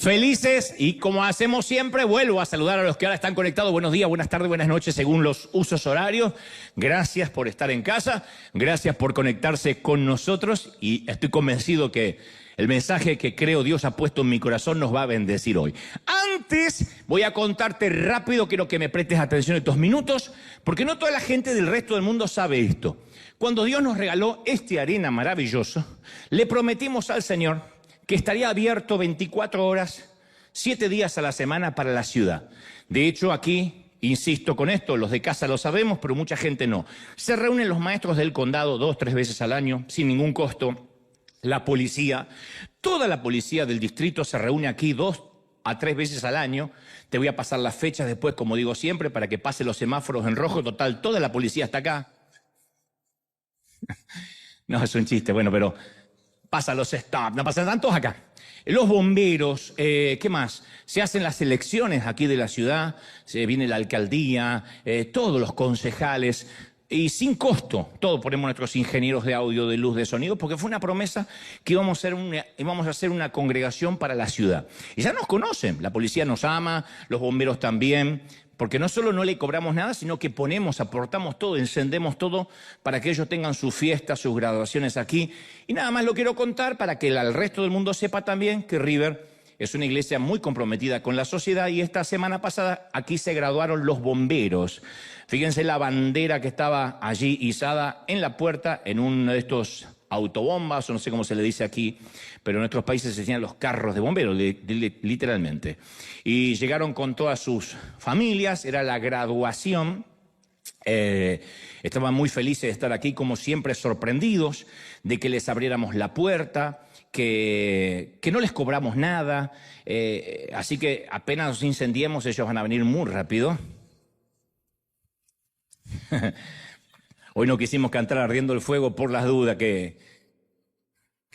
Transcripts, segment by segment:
Felices y como hacemos siempre, vuelvo a saludar a los que ahora están conectados. Buenos días, buenas tardes, buenas noches según los usos horarios. Gracias por estar en casa, gracias por conectarse con nosotros y estoy convencido que el mensaje que creo Dios ha puesto en mi corazón nos va a bendecir hoy. Antes voy a contarte rápido, quiero que me prestes atención estos minutos, porque no toda la gente del resto del mundo sabe esto. Cuando Dios nos regaló este arena maravilloso, le prometimos al Señor que estaría abierto 24 horas, 7 días a la semana para la ciudad. De hecho, aquí, insisto con esto, los de casa lo sabemos, pero mucha gente no. Se reúnen los maestros del condado 2 o 3 veces al año, sin ningún costo. La policía, toda la policía del distrito se reúne aquí 2 a 3 veces al año. Te voy a pasar las fechas después, como digo siempre, para que pase los semáforos en rojo. Total, toda la policía está acá. No, es un chiste, bueno, pero pasa los stop, no pasan tantos acá. Los bomberos, ¿qué más? Se hacen las elecciones aquí de la ciudad, se viene la alcaldía, todos los concejales, y sin costo, todo ponemos nuestros ingenieros de audio, de luz, de sonido, porque fue una promesa que íbamos a hacer una congregación para la ciudad. Y ya nos conocen, la policía nos ama, los bomberos también, porque no solo no le cobramos nada, sino que aportamos todo, encendemos todo para que ellos tengan sus fiestas, sus graduaciones aquí. Y nada más lo quiero contar para que el resto del mundo sepa también que River es una iglesia muy comprometida con la sociedad y esta semana pasada aquí se graduaron los bomberos. Fíjense la bandera que estaba allí izada en la puerta en uno de estos autobombas, o no sé cómo se le dice aquí, pero en nuestros países se decían los carros de bomberos, literalmente. Y llegaron con todas sus familias, era la graduación. Estaban muy felices de estar aquí, como siempre sorprendidos de que les abriéramos la puerta, que no les cobramos nada, así que apenas nos incendiemos ellos van a venir muy rápido. Hoy no quisimos cantar ardiendo el fuego por las dudas que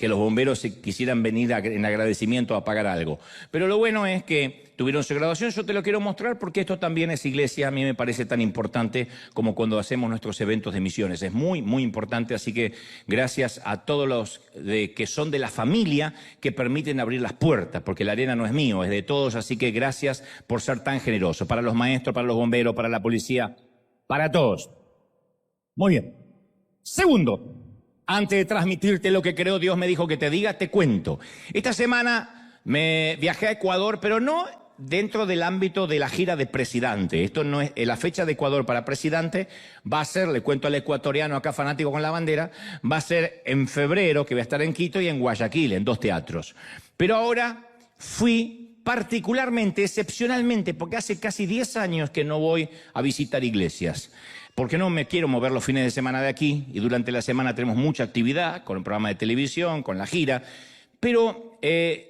los bomberos quisieran venir en agradecimiento a apagar algo. Pero lo bueno es que tuvieron su graduación. Yo te lo quiero mostrar porque esto también es iglesia. A mí me parece tan importante como cuando hacemos nuestros eventos de misiones. Es muy, muy importante. Así que gracias a todos los que son de la familia que permiten abrir las puertas, porque la arena no es mío, es de todos. Así que gracias por ser tan generosos. Para los maestros, para los bomberos, para la policía, para todos. Muy bien. Segundo, antes de transmitirte lo que creo Dios me dijo que te diga, te cuento. Esta semana me viajé a Ecuador, pero no dentro del ámbito de la gira de presidente. Esto no es la fecha de Ecuador para presidente. Va a ser, le cuento al ecuatoriano acá fanático con la bandera, va a ser en febrero, que voy a estar en Quito y en Guayaquil, en 2 teatros. Pero ahora fui particularmente, excepcionalmente, porque hace casi 10 años que no voy a visitar iglesias. Porque no me quiero mover los fines de semana de aquí y durante la semana tenemos mucha actividad con el programa de televisión, con la gira. Pero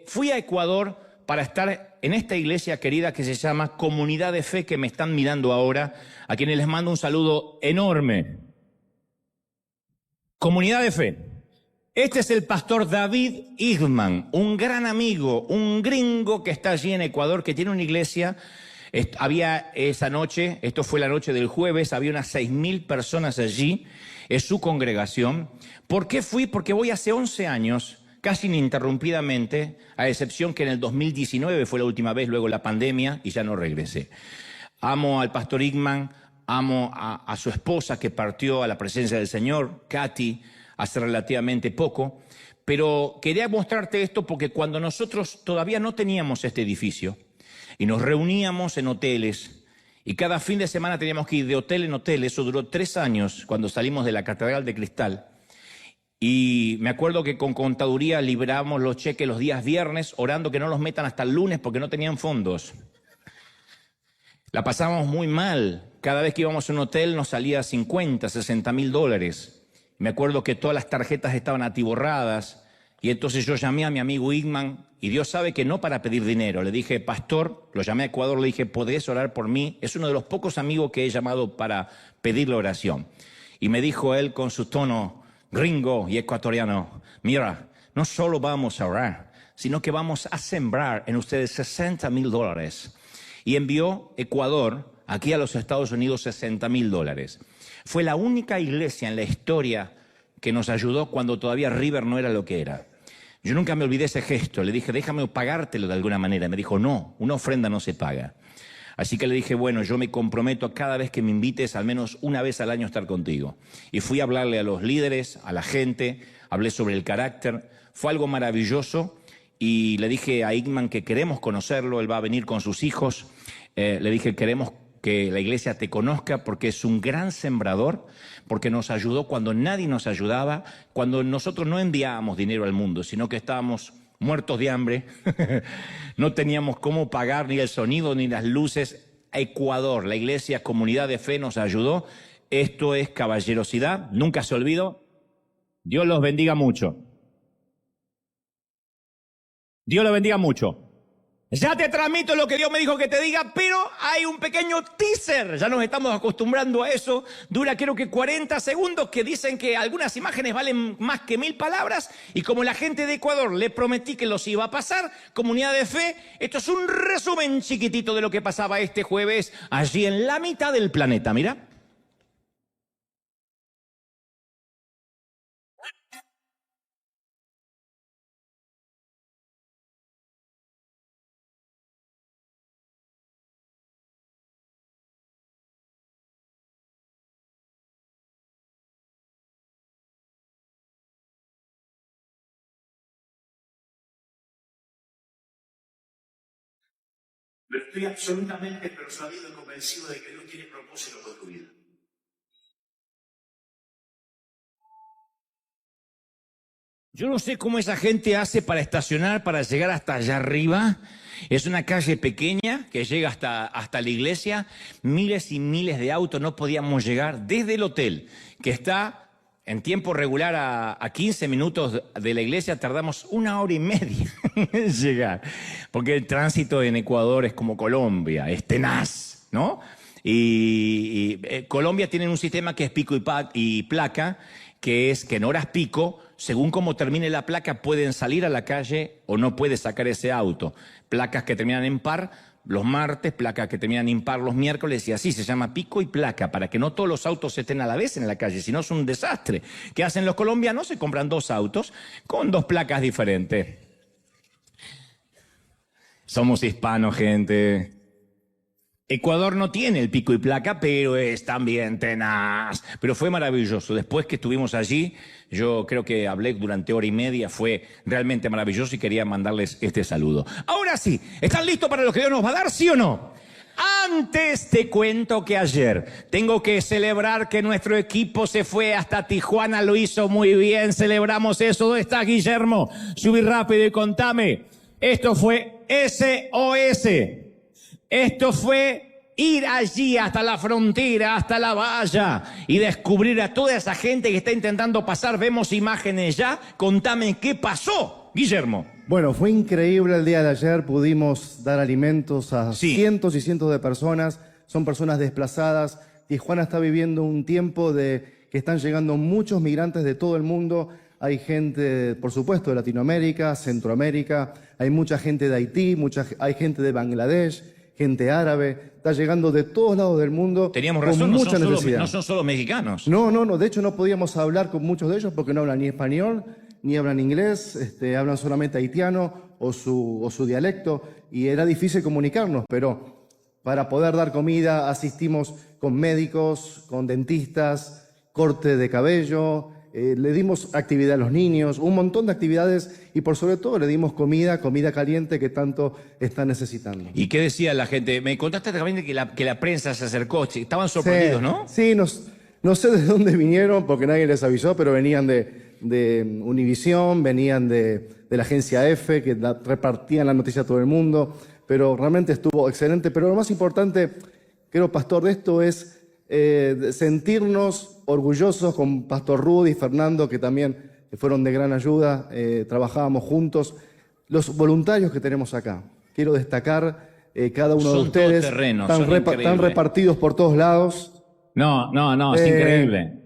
fui a Ecuador para estar en esta iglesia querida que se llama Comunidad de Fe, que me están mirando ahora, a quienes les mando un saludo enorme. Comunidad de Fe. Este es el pastor David Igman, un gran amigo, un gringo que está allí en Ecuador, que tiene una iglesia. Había esa noche, esto fue la noche del jueves, había unas 6.000 personas allí, es su congregación. ¿Por qué fui? Porque voy hace 11 años, casi ininterrumpidamente, a excepción que en el 2019 fue la última vez, luego la pandemia, y ya no regresé. Amo al pastor Igman, amo a su esposa que partió a la presencia del Señor, Katy, hace relativamente poco. Pero quería mostrarte esto porque cuando nosotros todavía no teníamos este edificio, y nos reuníamos en hoteles y cada fin de semana teníamos que ir de hotel en hotel. Eso duró 3 años cuando salimos de la Catedral de Cristal. Y me acuerdo que con contaduría librábamos los cheques los días viernes, orando que no los metan hasta el lunes porque no tenían fondos. La pasábamos muy mal. Cada vez que íbamos a un hotel nos salía 50, 60 mil dólares. Me acuerdo que todas las tarjetas estaban atiborradas. Y entonces yo llamé a mi amigo Igman, y Dios sabe que no para pedir dinero. Le dije, pastor, lo llamé a Ecuador, le dije, ¿podés orar por mí? Es uno de los pocos amigos que he llamado para pedirle oración. Y me dijo él con su tono gringo y ecuatoriano, mira, no solo vamos a orar, sino que vamos a sembrar en ustedes 60 mil dólares. Y envió Ecuador aquí a los Estados Unidos 60 mil dólares. Fue la única iglesia en la historia que nos ayudó cuando todavía River no era lo que era. Yo nunca me olvidé ese gesto. Le dije, déjame pagártelo de alguna manera. Me dijo, no, una ofrenda no se paga. Así que le dije, bueno, yo me comprometo a cada vez que me invites, al menos una vez al año, a estar contigo. Y fui a hablarle a los líderes, a la gente, hablé sobre el carácter. Fue algo maravilloso y le dije a Igman que queremos conocerlo, él va a venir con sus hijos. Le dije, queremos que la iglesia te conozca porque es un gran sembrador, porque nos ayudó cuando nadie nos ayudaba, cuando nosotros no enviábamos dinero al mundo, sino que estábamos muertos de hambre, no teníamos cómo pagar ni el sonido ni las luces. Ecuador, la iglesia Comunidad de Fe nos ayudó. Esto es caballerosidad, nunca se olvidó. Dios los bendiga mucho. Dios los bendiga mucho. Ya te transmito lo que Dios me dijo que te diga, pero hay un pequeño teaser. Ya nos estamos acostumbrando a eso. Dura creo que 40 segundos, que dicen que algunas imágenes valen más que 1000 palabras. Y como la gente de Ecuador le prometí que los iba a pasar, Comunidad de Fe, esto es un resumen chiquitito de lo que pasaba este jueves allí en la mitad del planeta. Mira. Pero estoy absolutamente persuadido y convencido de que Dios tiene propósito con tu vida. Yo no sé cómo esa gente hace para estacionar, para llegar hasta allá arriba. Es una calle pequeña que llega hasta la iglesia. Miles y miles de autos, no podíamos llegar desde el hotel, que está en tiempo regular a 15 minutos de la iglesia. Tardamos 1 hora y media en llegar, porque el tránsito en Ecuador es como Colombia, es tenaz, ¿no? Y Colombia tiene un sistema que es pico y placa, que es que en horas pico, según cómo termine la placa, pueden salir a la calle o no puede sacar ese auto. Placas que terminan en par los martes, placas que terminan impar los miércoles, y así se llama pico y placa, para que no todos los autos estén a la vez en la calle, si no es un desastre. ¿Qué hacen los colombianos? Se compran 2 autos con 2 placas diferentes. Somos hispanos, gente. Ecuador no tiene el pico y placa, pero es también tenaz. Pero fue maravilloso. Después que estuvimos allí, yo creo que hablé durante 1 hora y media, fue realmente maravilloso y quería mandarles este saludo. Ahora sí, ¿están listos para lo que Dios nos va a dar, sí o no? Antes te cuento que ayer tengo que celebrar que nuestro equipo se fue hasta Tijuana, lo hizo muy bien, celebramos eso. ¿Dónde está Guillermo? Subí rápido y contame. Esto fue SOS. Esto fue ir allí hasta la frontera, hasta la valla y descubrir a toda esa gente que está intentando pasar. Vemos imágenes ya. Contame qué pasó, Guillermo. Bueno, fue increíble el día de ayer. Pudimos dar alimentos a cientos y cientos de personas. Son personas desplazadas. Tijuana está viviendo un tiempo de que están llegando muchos migrantes de todo el mundo. Hay gente, por supuesto, de Latinoamérica, Centroamérica. Hay mucha gente de Haití, hay gente de Bangladesh, gente árabe, está llegando de todos lados del mundo. Teníamos razón, con mucha necesidad. No son solo mexicanos. No, de hecho no podíamos hablar con muchos de ellos porque no hablan ni español, ni hablan inglés, hablan solamente haitiano o su dialecto, y era difícil comunicarnos, pero para poder dar comida asistimos con médicos, con dentistas, corte de cabello, le dimos actividad a los niños, un montón de actividades, y por sobre todo le dimos comida caliente que tanto están necesitando. ¿Y qué decía la gente? Me contaste también que la prensa se acercó, estaban sorprendidos, Sí, ¿no? Sí, no sé de dónde vinieron porque nadie les avisó, pero venían de Univisión, venían de la agencia F, que repartían la noticia a todo el mundo, pero realmente estuvo excelente. Pero lo más importante, creo, pastor, de esto es sentirnos orgullosos con Pastor Rudy y Fernando, que también fueron de gran ayuda, trabajábamos juntos. Los voluntarios que tenemos acá, quiero destacar cada uno de ustedes, están repartidos por todos lados. No, es increíble.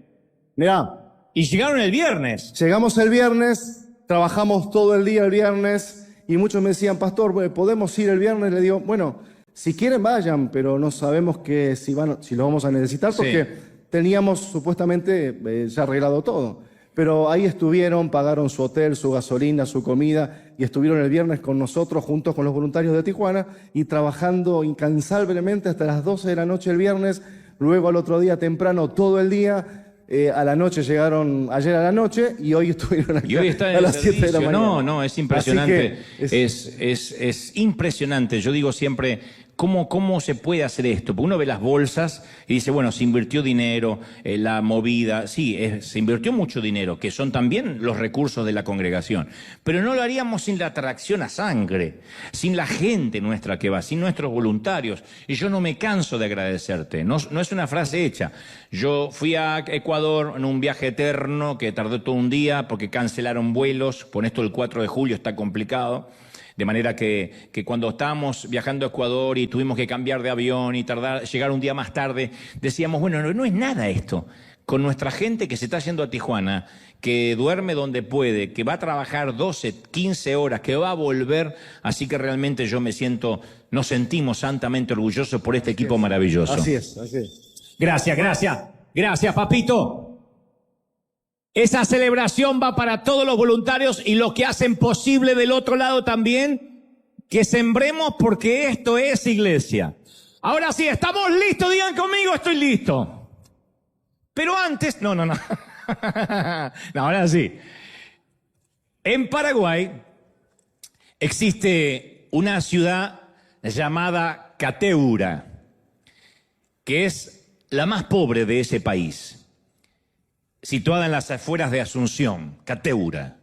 Mirá. Y llegaron el viernes. Llegamos el viernes, trabajamos todo el día el viernes, y muchos me decían, pastor, ¿podemos ir el viernes? Le digo, bueno, si quieren vayan, pero no sabemos que si lo vamos a necesitar, porque teníamos supuestamente ya arreglado todo. pero ahí estuvieron, pagaron su hotel, su gasolina, su comida, y estuvieron el viernes con nosotros, juntos con los voluntarios de Tijuana, y trabajando incansablemente hasta las 12 de la noche el viernes, luego al otro día temprano todo el día. A la noche llegaron, ayer a la noche, y hoy estuvieron aquí a las 7 de la mañana. No, es impresionante. Es impresionante. Yo digo siempre, ¿cómo se puede hacer esto? Porque uno ve las bolsas y dice, bueno, se invirtió dinero, la movida. Sí, se invirtió mucho dinero, que son también los recursos de la congregación. Pero no lo haríamos sin la atracción a sangre, sin la gente nuestra que va, sin nuestros voluntarios. Y yo no me canso de agradecerte. No es una frase hecha. Yo fui a Ecuador en un viaje eterno que tardó todo un día porque cancelaron vuelos. Con esto el 4 de julio está complicado. De manera que cuando estábamos viajando a Ecuador y tuvimos que cambiar de avión y llegar un día más tarde, decíamos, bueno, no es nada esto. Con nuestra gente que se está yendo a Tijuana, que duerme donde puede, que va a trabajar 12, 15 horas, que va a volver, así que realmente nos sentimos santamente orgullosos por este equipo maravilloso. Así es, así es. Gracias, papito. Esa celebración va para todos los voluntarios y los que hacen posible del otro lado también que sembremos, porque esto es iglesia. Ahora sí, ¿estamos listos? Digan conmigo, estoy listo. Pero antes, no. No, ahora sí. En Paraguay existe una ciudad llamada Cateura, que es la más pobre de ese país, situada en las afueras de Asunción, Cateura.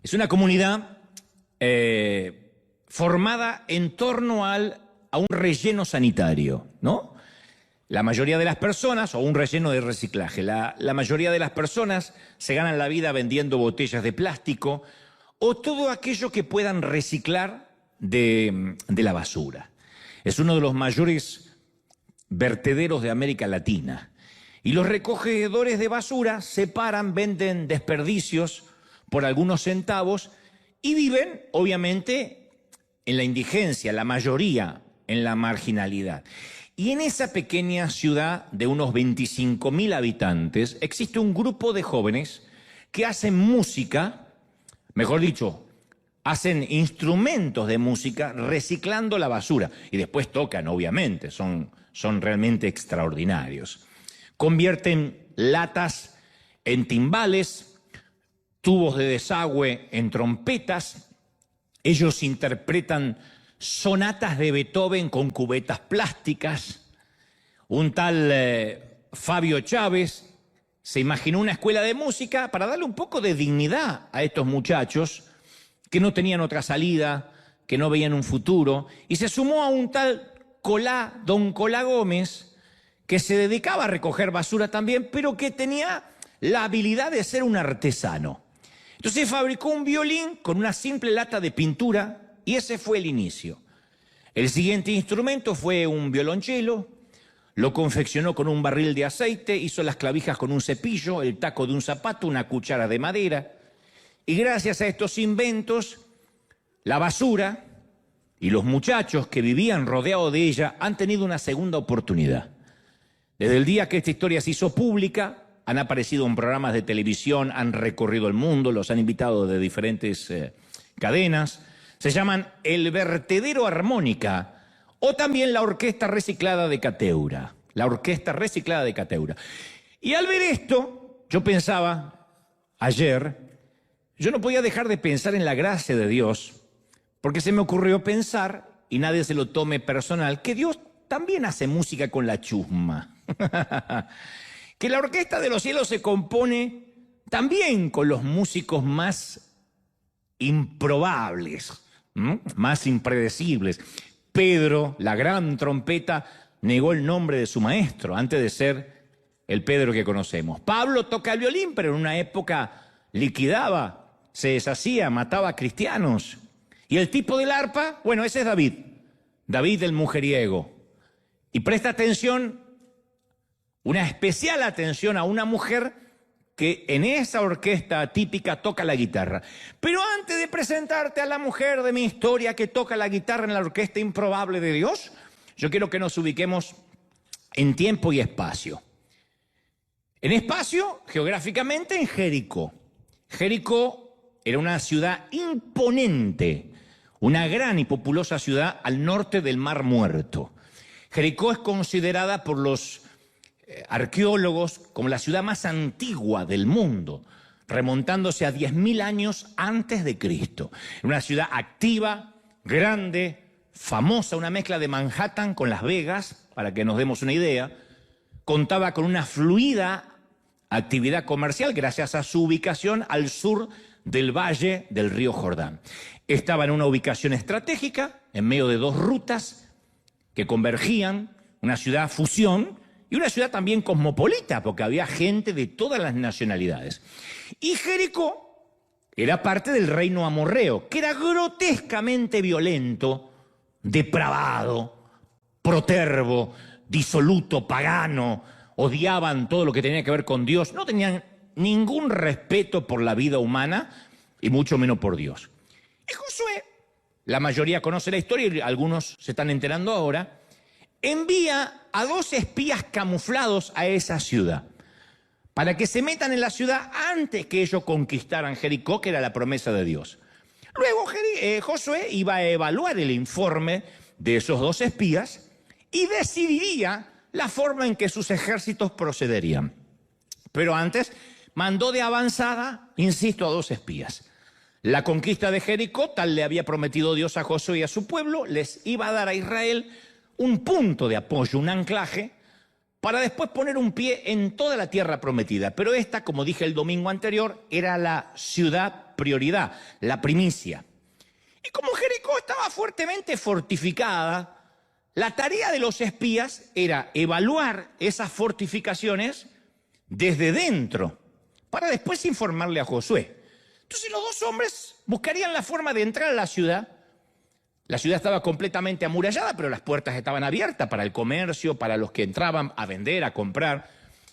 Es una comunidad formada en torno a un relleno sanitario, ¿no? La mayoría de las personas, o un relleno de reciclaje, la mayoría de las personas se ganan la vida vendiendo botellas de plástico o todo aquello que puedan reciclar de la basura. Es uno de los mayores vertederos de América Latina. Y los recogedores de basura separan, venden desperdicios por algunos centavos y viven, obviamente, en la indigencia, la mayoría en la marginalidad. Y en esa pequeña ciudad de unos 25.000 habitantes existe un grupo de jóvenes que hacen música, mejor dicho, hacen instrumentos de música reciclando la basura. Y después tocan, obviamente, son realmente extraordinarios. Convierten latas en timbales, tubos de desagüe en trompetas. Ellos interpretan sonatas de Beethoven con cubetas plásticas. Un tal Fabio Chávez se imaginó una escuela de música para darle un poco de dignidad a estos muchachos que no tenían otra salida, que no veían un futuro, y se sumó a un tal Don Colá Gómez, que se dedicaba a recoger basura también, pero que tenía la habilidad de ser un artesano. Entonces fabricó un violín con una simple lata de pintura y ese fue el inicio. El siguiente instrumento fue un violonchelo, lo confeccionó con un barril de aceite, hizo las clavijas con un cepillo, el taco de un zapato, una cuchara de madera. Y gracias a estos inventos, la basura y los muchachos que vivían rodeados de ella han tenido una segunda oportunidad. Desde el día que esta historia se hizo pública, han aparecido en programas de televisión, han recorrido el mundo, los han invitado de diferentes cadenas. Se llaman El Vertedero Armónica o también la Orquesta Reciclada de Cateura. La Orquesta Reciclada de Cateura. Y al ver esto, yo pensaba ayer, yo no podía dejar de pensar en la gracia de Dios, porque se me ocurrió pensar, y nadie se lo tome personal, que Dios también hace música con la chusma. Que la Orquesta de los Cielos se compone también con los músicos más improbables, más impredecibles. Pedro, la gran trompeta, negó el nombre de su maestro antes de ser el Pedro que conocemos. Pablo toca el violín, pero en una época liquidaba, se deshacía, mataba a cristianos. Y el tipo del arpa, bueno, ese es David el mujeriego. Y presta atención, una especial atención a una mujer que en esa orquesta típica toca la guitarra. Pero antes de presentarte a la mujer de mi historia que toca la guitarra en la orquesta improbable de Dios, yo quiero que nos ubiquemos en tiempo y espacio. En espacio, geográficamente, en Jericó. Jericó era una ciudad imponente, una gran y populosa ciudad al norte del Mar Muerto. Jericó es considerada por los arqueólogos como la ciudad más antigua del mundo, remontándose a 10.000 años antes de Cristo. Una ciudad activa, grande, famosa, una mezcla de Manhattan con Las Vegas, para que nos demos una idea. Contaba con una fluida actividad comercial gracias a su ubicación al sur del valle del río Jordán. Estaba en una ubicación estratégica, en medio de dos rutas que convergían, una ciudad fusión y una ciudad también cosmopolita, porque había gente de todas las nacionalidades. Y Jericó era parte del reino amorreo, que era grotescamente violento, depravado, protervo, disoluto, pagano, odiaban todo lo que tenía que ver con Dios, no tenían ningún respeto por la vida humana y mucho menos por Dios. Y Josué, la mayoría conoce la historia y algunos se están enterando ahora, envía a 2 espías camuflados a esa ciudad para que se metan en la ciudad antes que ellos conquistaran Jericó, que era la promesa de Dios. Luego Josué iba a evaluar el informe de esos 2 espías y decidiría la forma en que sus ejércitos procederían. Pero antes mandó de avanzada, insisto, a 2 espías. La conquista de Jericó, tal le había prometido Dios a Josué y a su pueblo, les iba a dar a Israel un punto de apoyo, un anclaje, para después poner un pie en toda la tierra prometida. Pero esta, como dije el domingo anterior, era la ciudad prioridad, la primicia. Y como Jericó estaba fuertemente fortificada, la tarea de los espías era evaluar esas fortificaciones desde dentro, para después informarle a Josué. Entonces los 2 hombres buscarían la forma de entrar a la ciudad. La ciudad estaba completamente amurallada, pero las puertas estaban abiertas para el comercio, para los que entraban a vender, a comprar.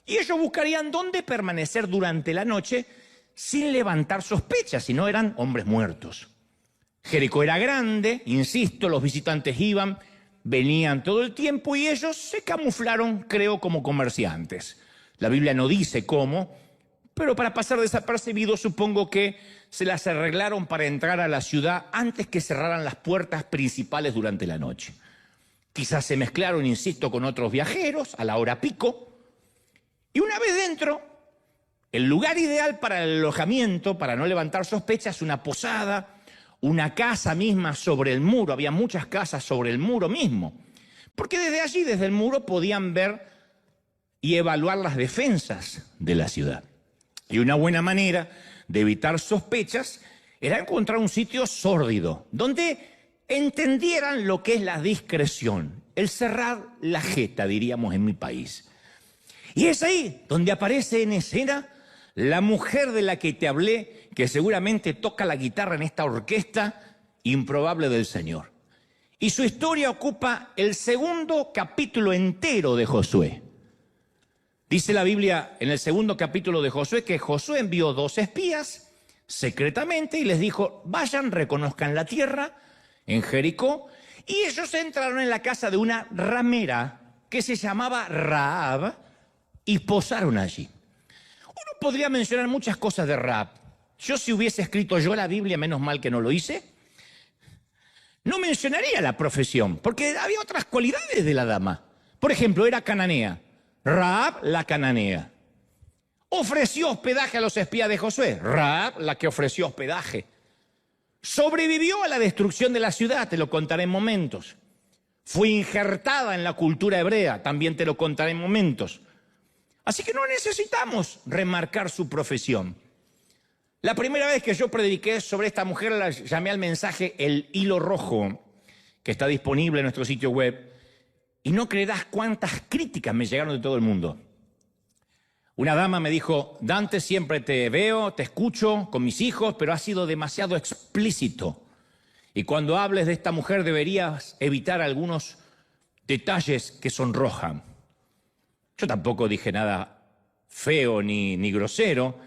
Y ellos buscarían dónde permanecer durante la noche sin levantar sospechas, si no eran hombres muertos. Jericó era grande, insisto, los visitantes iban, venían todo el tiempo y ellos se camuflaron, creo, como comerciantes. La Biblia no dice cómo, pero para pasar desapercibido supongo que se las arreglaron para entrar a la ciudad antes que cerraran las puertas principales durante la noche. Quizás se mezclaron, insisto, con otros viajeros a la hora pico. Y una vez dentro, el lugar ideal para el alojamiento, para no levantar sospechas, una posada, una casa misma sobre el muro. Había muchas casas sobre el muro mismo. Porque desde allí, desde el muro, podían ver y evaluar las defensas de la ciudad. Y una buena manera de evitar sospechas era encontrar un sitio sórdido, donde entendieran lo que es la discreción, el cerrar la jeta, diríamos en mi país. Y es ahí donde aparece en escena la mujer de la que te hablé, que seguramente toca la guitarra en esta orquesta improbable del Señor. Y su historia ocupa el 2 capítulo entero de Josué. Dice la Biblia en el 2 capítulo de Josué que Josué envió 2 espías secretamente y les dijo, vayan, reconozcan la tierra en Jericó. Y ellos entraron en la casa de una ramera que se llamaba Rahab y posaron allí. Uno podría mencionar muchas cosas de Rahab. Yo, si hubiese escrito yo la Biblia, menos mal que no lo hice, no mencionaría la profesión, porque había otras cualidades de la dama. Por ejemplo, era cananea. Rahab, la cananea. Ofreció hospedaje a los espías de Josué. Rahab, la que ofreció hospedaje. Sobrevivió a la destrucción de la ciudad, te lo contaré en momentos. Fue injertada en la cultura hebrea, también te lo contaré en momentos. Así que no necesitamos remarcar su profesión. La primera vez que yo prediqué sobre esta mujer la llamé al mensaje El Hilo Rojo, que está disponible en nuestro sitio web. Y no creerás cuántas críticas me llegaron de todo el mundo. Una dama me dijo, Dante, siempre te veo, te escucho con mis hijos, pero has sido demasiado explícito. Y cuando hables de esta mujer deberías evitar algunos detalles que sonrojan. Yo tampoco dije nada feo ni grosero,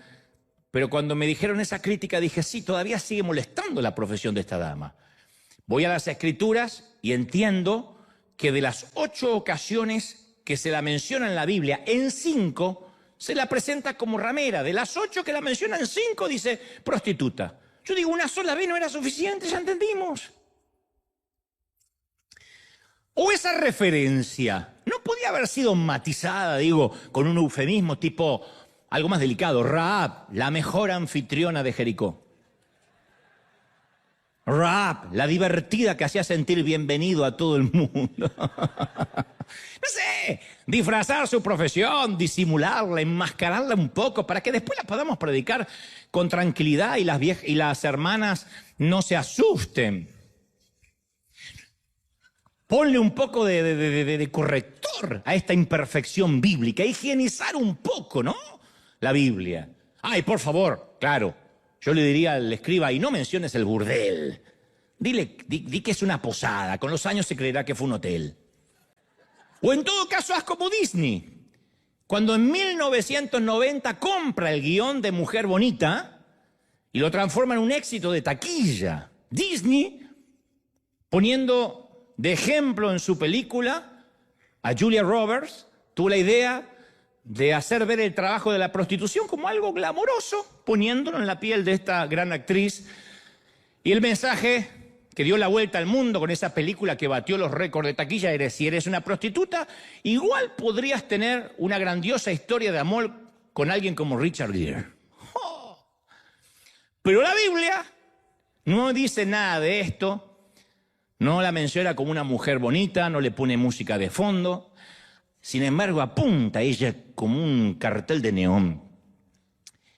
pero cuando me dijeron esa crítica dije, sí, todavía sigue molestando la profesión de esta dama. Voy a las Escrituras y entiendo que de las 8 ocasiones que se la menciona en la Biblia, en 5 se la presenta como ramera. De las 8 que la mencionan, 5 dice prostituta. Yo digo, una sola vez no era suficiente, ya entendimos. O esa referencia no podía haber sido matizada, digo, con un eufemismo tipo algo más delicado. Rahab, la mejor anfitriona de Jericó. Rahab, la divertida que hacía sentir bienvenido a todo el mundo. No sé, disfrazar su profesión, disimularla, enmascararla un poco para que después la podamos predicar con tranquilidad y las hermanas no se asusten. Ponle un poco de corrector a esta imperfección bíblica, higienizar un poco, ¿no? La Biblia. Ay, por favor, claro, yo le diría al escriba, y no menciones el burdel. Di que es una posada, con los años se creerá que fue un hotel. O en todo caso, haz como Disney. Cuando en 1990 compra el guión de Mujer Bonita y lo transforma en un éxito de taquilla. Disney, poniendo de ejemplo en su película a Julia Roberts, tuvo la idea de hacer ver el trabajo de la prostitución como algo glamoroso, poniéndolo en la piel de esta gran actriz. Y el mensaje que dio la vuelta al mundo con esa película que batió los récords de taquilla era: si eres una prostituta, igual podrías tener una grandiosa historia de amor con alguien como Richard Gere. Oh. Pero la Biblia no dice nada de esto, no la menciona como una mujer bonita, no le pone música de fondo. Sin embargo, apunta a ella como un cartel de neón.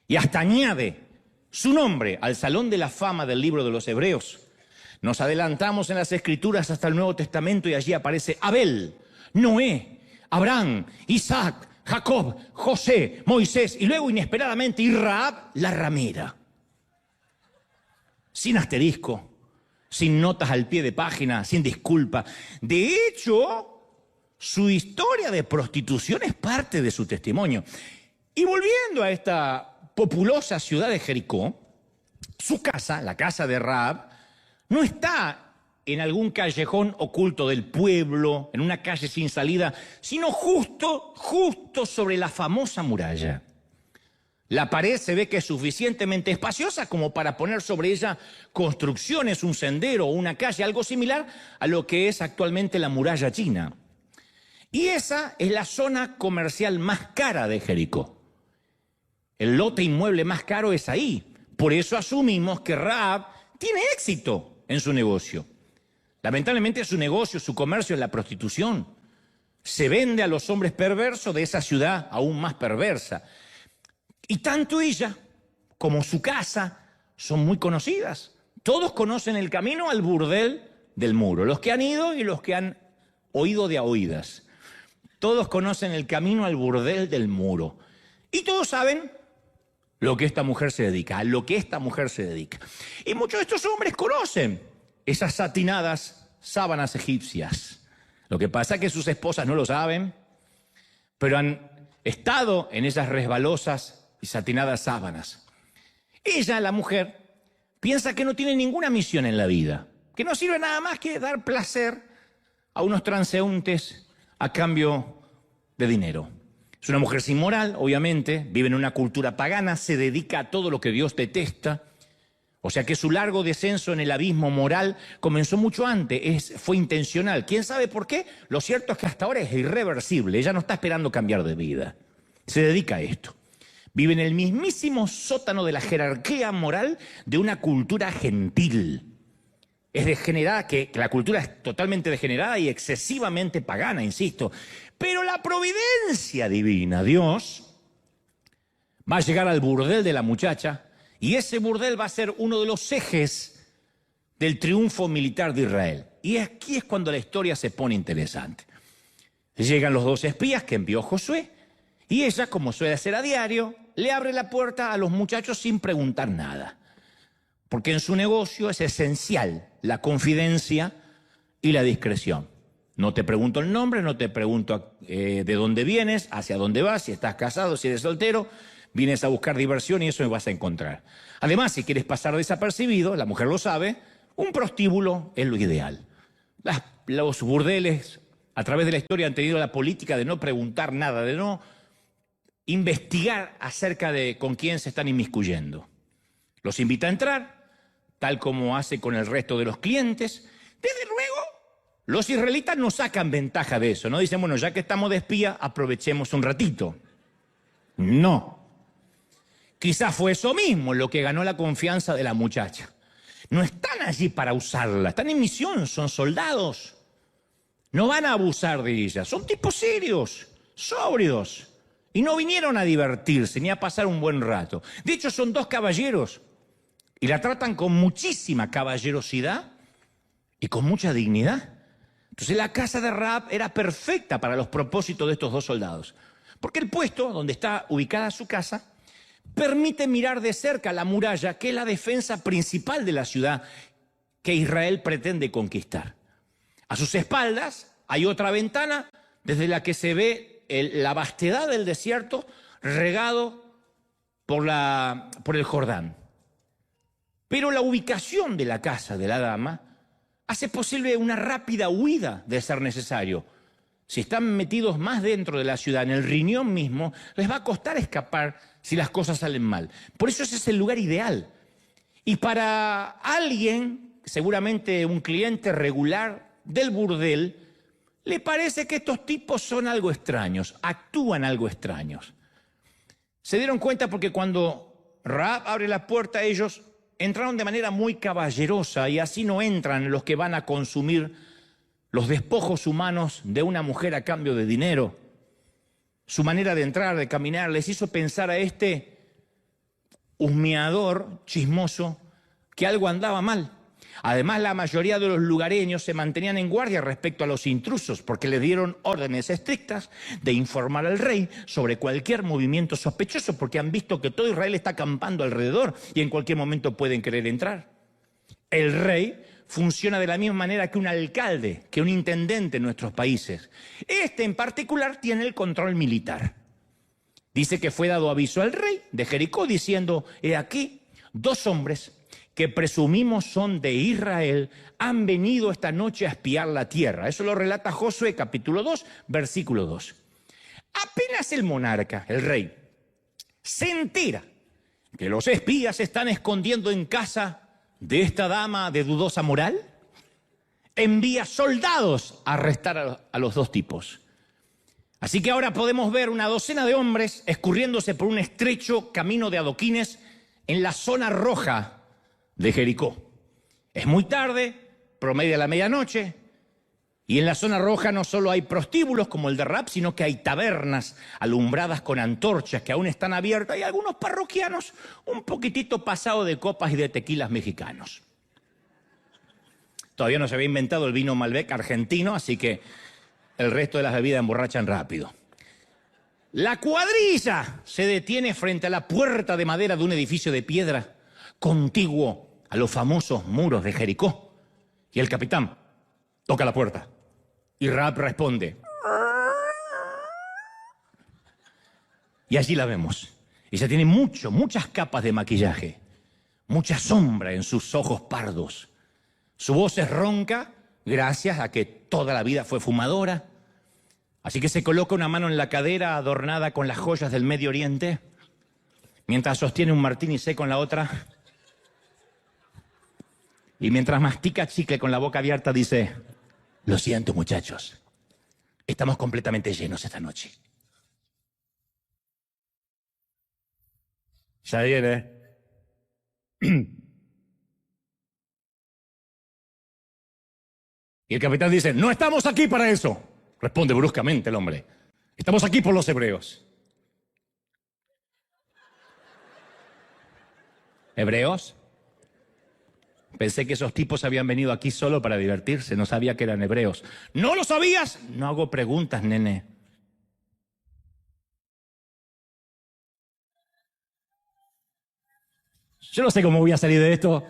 Y hasta añade su nombre al Salón de la Fama del libro de los Hebreos. Nos adelantamos en las Escrituras hasta el Nuevo Testamento y allí aparece Abel, Noé, Abraham, Isaac, Jacob, José, Moisés y luego inesperadamente Rahab, la ramera. Sin asterisco, sin notas al pie de página, sin disculpa. De hecho, su historia de prostitución es parte de su testimonio. Y volviendo a esta populosa ciudad de Jericó, su casa, la casa de Rahab, no está en algún callejón oculto del pueblo, en una calle sin salida, sino justo sobre la famosa muralla. La pared se ve que es suficientemente espaciosa como para poner sobre ella construcciones, un sendero o una calle, algo similar a lo que es actualmente la muralla china. Y esa es la zona comercial más cara de Jericó. El lote inmueble más caro es ahí. Por eso asumimos que Rahab tiene éxito en su negocio. Lamentablemente su negocio, su comercio es la prostitución. Se vende a los hombres perversos de esa ciudad aún más perversa. Y tanto ella como su casa son muy conocidas. Todos conocen el camino al burdel del muro. Los que han ido y los que han oído de a oídas. Todos conocen el camino al burdel del muro. Y todos saben lo que esta mujer se dedica, a lo que esta mujer se dedica. Y muchos de estos hombres conocen esas satinadas sábanas egipcias. Lo que pasa es que sus esposas no lo saben, pero han estado en esas resbalosas y satinadas sábanas. Ella, la mujer, piensa que no tiene ninguna misión en la vida, que no sirve nada más que dar placer a unos transeúntes a cambio de dinero. Es una mujer sin moral, obviamente, vive en una cultura pagana, se dedica a todo lo que Dios detesta. O sea que su largo descenso en el abismo moral comenzó mucho antes, fue intencional. ¿Quién sabe por qué? Lo cierto es que hasta ahora es irreversible, ella no está esperando cambiar de vida. Se dedica a esto. Vive en el mismísimo sótano de la jerarquía moral de una cultura gentil. Es degenerada, que la cultura es totalmente degenerada y excesivamente pagana, insisto. Pero la providencia divina, Dios, va a llegar al burdel de la muchacha y ese burdel va a ser uno de los ejes del triunfo militar de Israel. Y aquí es cuando la historia se pone interesante. Llegan los 2 espías que envió Josué y ella, como suele hacer a diario, le abre la puerta a los muchachos sin preguntar nada. Porque en su negocio es esencial la confidencia y la discreción. No te pregunto el nombre, no te pregunto de dónde vienes, hacia dónde vas, si estás casado, si eres soltero. Vienes a buscar diversión y eso me vas a encontrar. Además, si quieres pasar desapercibido, la mujer lo sabe, un prostíbulo es lo ideal. Los burdeles, a través de la historia, han tenido la política de no preguntar nada, de no investigar acerca de con quién se están inmiscuyendo. Los invita a entrar, tal como hace con el resto de los clientes. Desde luego, los israelitas no sacan ventaja de eso, no dicen, bueno, ya que estamos de espía, aprovechemos un ratito. No. Quizás fue eso mismo lo que ganó la confianza de la muchacha. No están allí para usarla, están en misión, son soldados. No van a abusar de ella, son tipos serios, sobrios. Y no vinieron a divertirse ni a pasar un buen rato. De hecho, son dos caballeros y la tratan con muchísima caballerosidad y con mucha dignidad. Entonces la casa de Rahab era perfecta para los propósitos de estos dos soldados. Porque el puesto donde está ubicada su casa permite mirar de cerca la muralla, que es la defensa principal de la ciudad que Israel pretende conquistar. A sus espaldas hay otra ventana desde la que se ve la vastedad del desierto regado por el Jordán. Pero la ubicación de la casa de la dama hace posible una rápida huida de ser necesario. Si están metidos más dentro de la ciudad, en el riñón mismo, les va a costar escapar si las cosas salen mal. Por eso ese es el lugar ideal. Y para alguien, seguramente un cliente regular del burdel, le parece que estos tipos son algo extraños, actúan algo extraños. Se dieron cuenta porque cuando Rahab abre la puerta, ellos entraron de manera muy caballerosa y así no entran los que van a consumir los despojos humanos de una mujer a cambio de dinero. Su manera de entrar, de caminar, les hizo pensar a este husmeador chismoso que algo andaba mal. Además, la mayoría de los lugareños se mantenían en guardia respecto a los intrusos porque les dieron órdenes estrictas de informar al rey sobre cualquier movimiento sospechoso porque han visto que todo Israel está acampando alrededor y en cualquier momento pueden querer entrar. El rey funciona de la misma manera que un alcalde, que un intendente en nuestros países. Este en particular tiene el control militar. Dice que fue dado aviso al rey de Jericó diciendo, he aquí, 2 hombres que presumimos son de Israel, han venido esta noche a espiar la tierra. Eso lo relata Josué capítulo 2, versículo 2. Apenas el monarca, el rey, se entera que los espías se están escondiendo en casa de esta dama de dudosa moral, envía soldados a arrestar a los 2 tipos. Así que ahora podemos ver una docena de hombres escurriéndose por un estrecho camino de adoquines en la zona roja de Jericó. Es muy tarde, promedia la medianoche, y en la zona roja no solo hay prostíbulos como el de Rahab, sino que hay tabernas alumbradas con antorchas que aún están abiertas y algunos parroquianos un poquitito pasados de copas y de tequilas mexicanos. Todavía no se había inventado el vino Malbec argentino, así que el resto de las bebidas emborrachan rápido. La cuadrilla se detiene frente a la puerta de madera de un edificio de piedra contiguo a los famosos muros de Jericó. Y el capitán toca la puerta. Y Rahab responde. Y allí la vemos. Ella tiene muchas capas de maquillaje. Mucha sombra en sus ojos pardos. Su voz es ronca gracias a que toda la vida fue fumadora. Así que se coloca una mano en la cadera adornada con las joyas del Medio Oriente, mientras sostiene un martini seco en la otra. Y mientras mastica chicle con la boca abierta dice, lo siento muchachos, estamos completamente llenos esta noche. Ya viene. Y el capitán dice, no estamos aquí para eso. Responde bruscamente el hombre, estamos aquí por los hebreos. ¿Hebreos? Pensé que esos tipos habían venido aquí solo para divertirse, no sabía que eran hebreos. ¿No lo sabías? No hago preguntas, nene. Yo no sé cómo voy a salir de esto.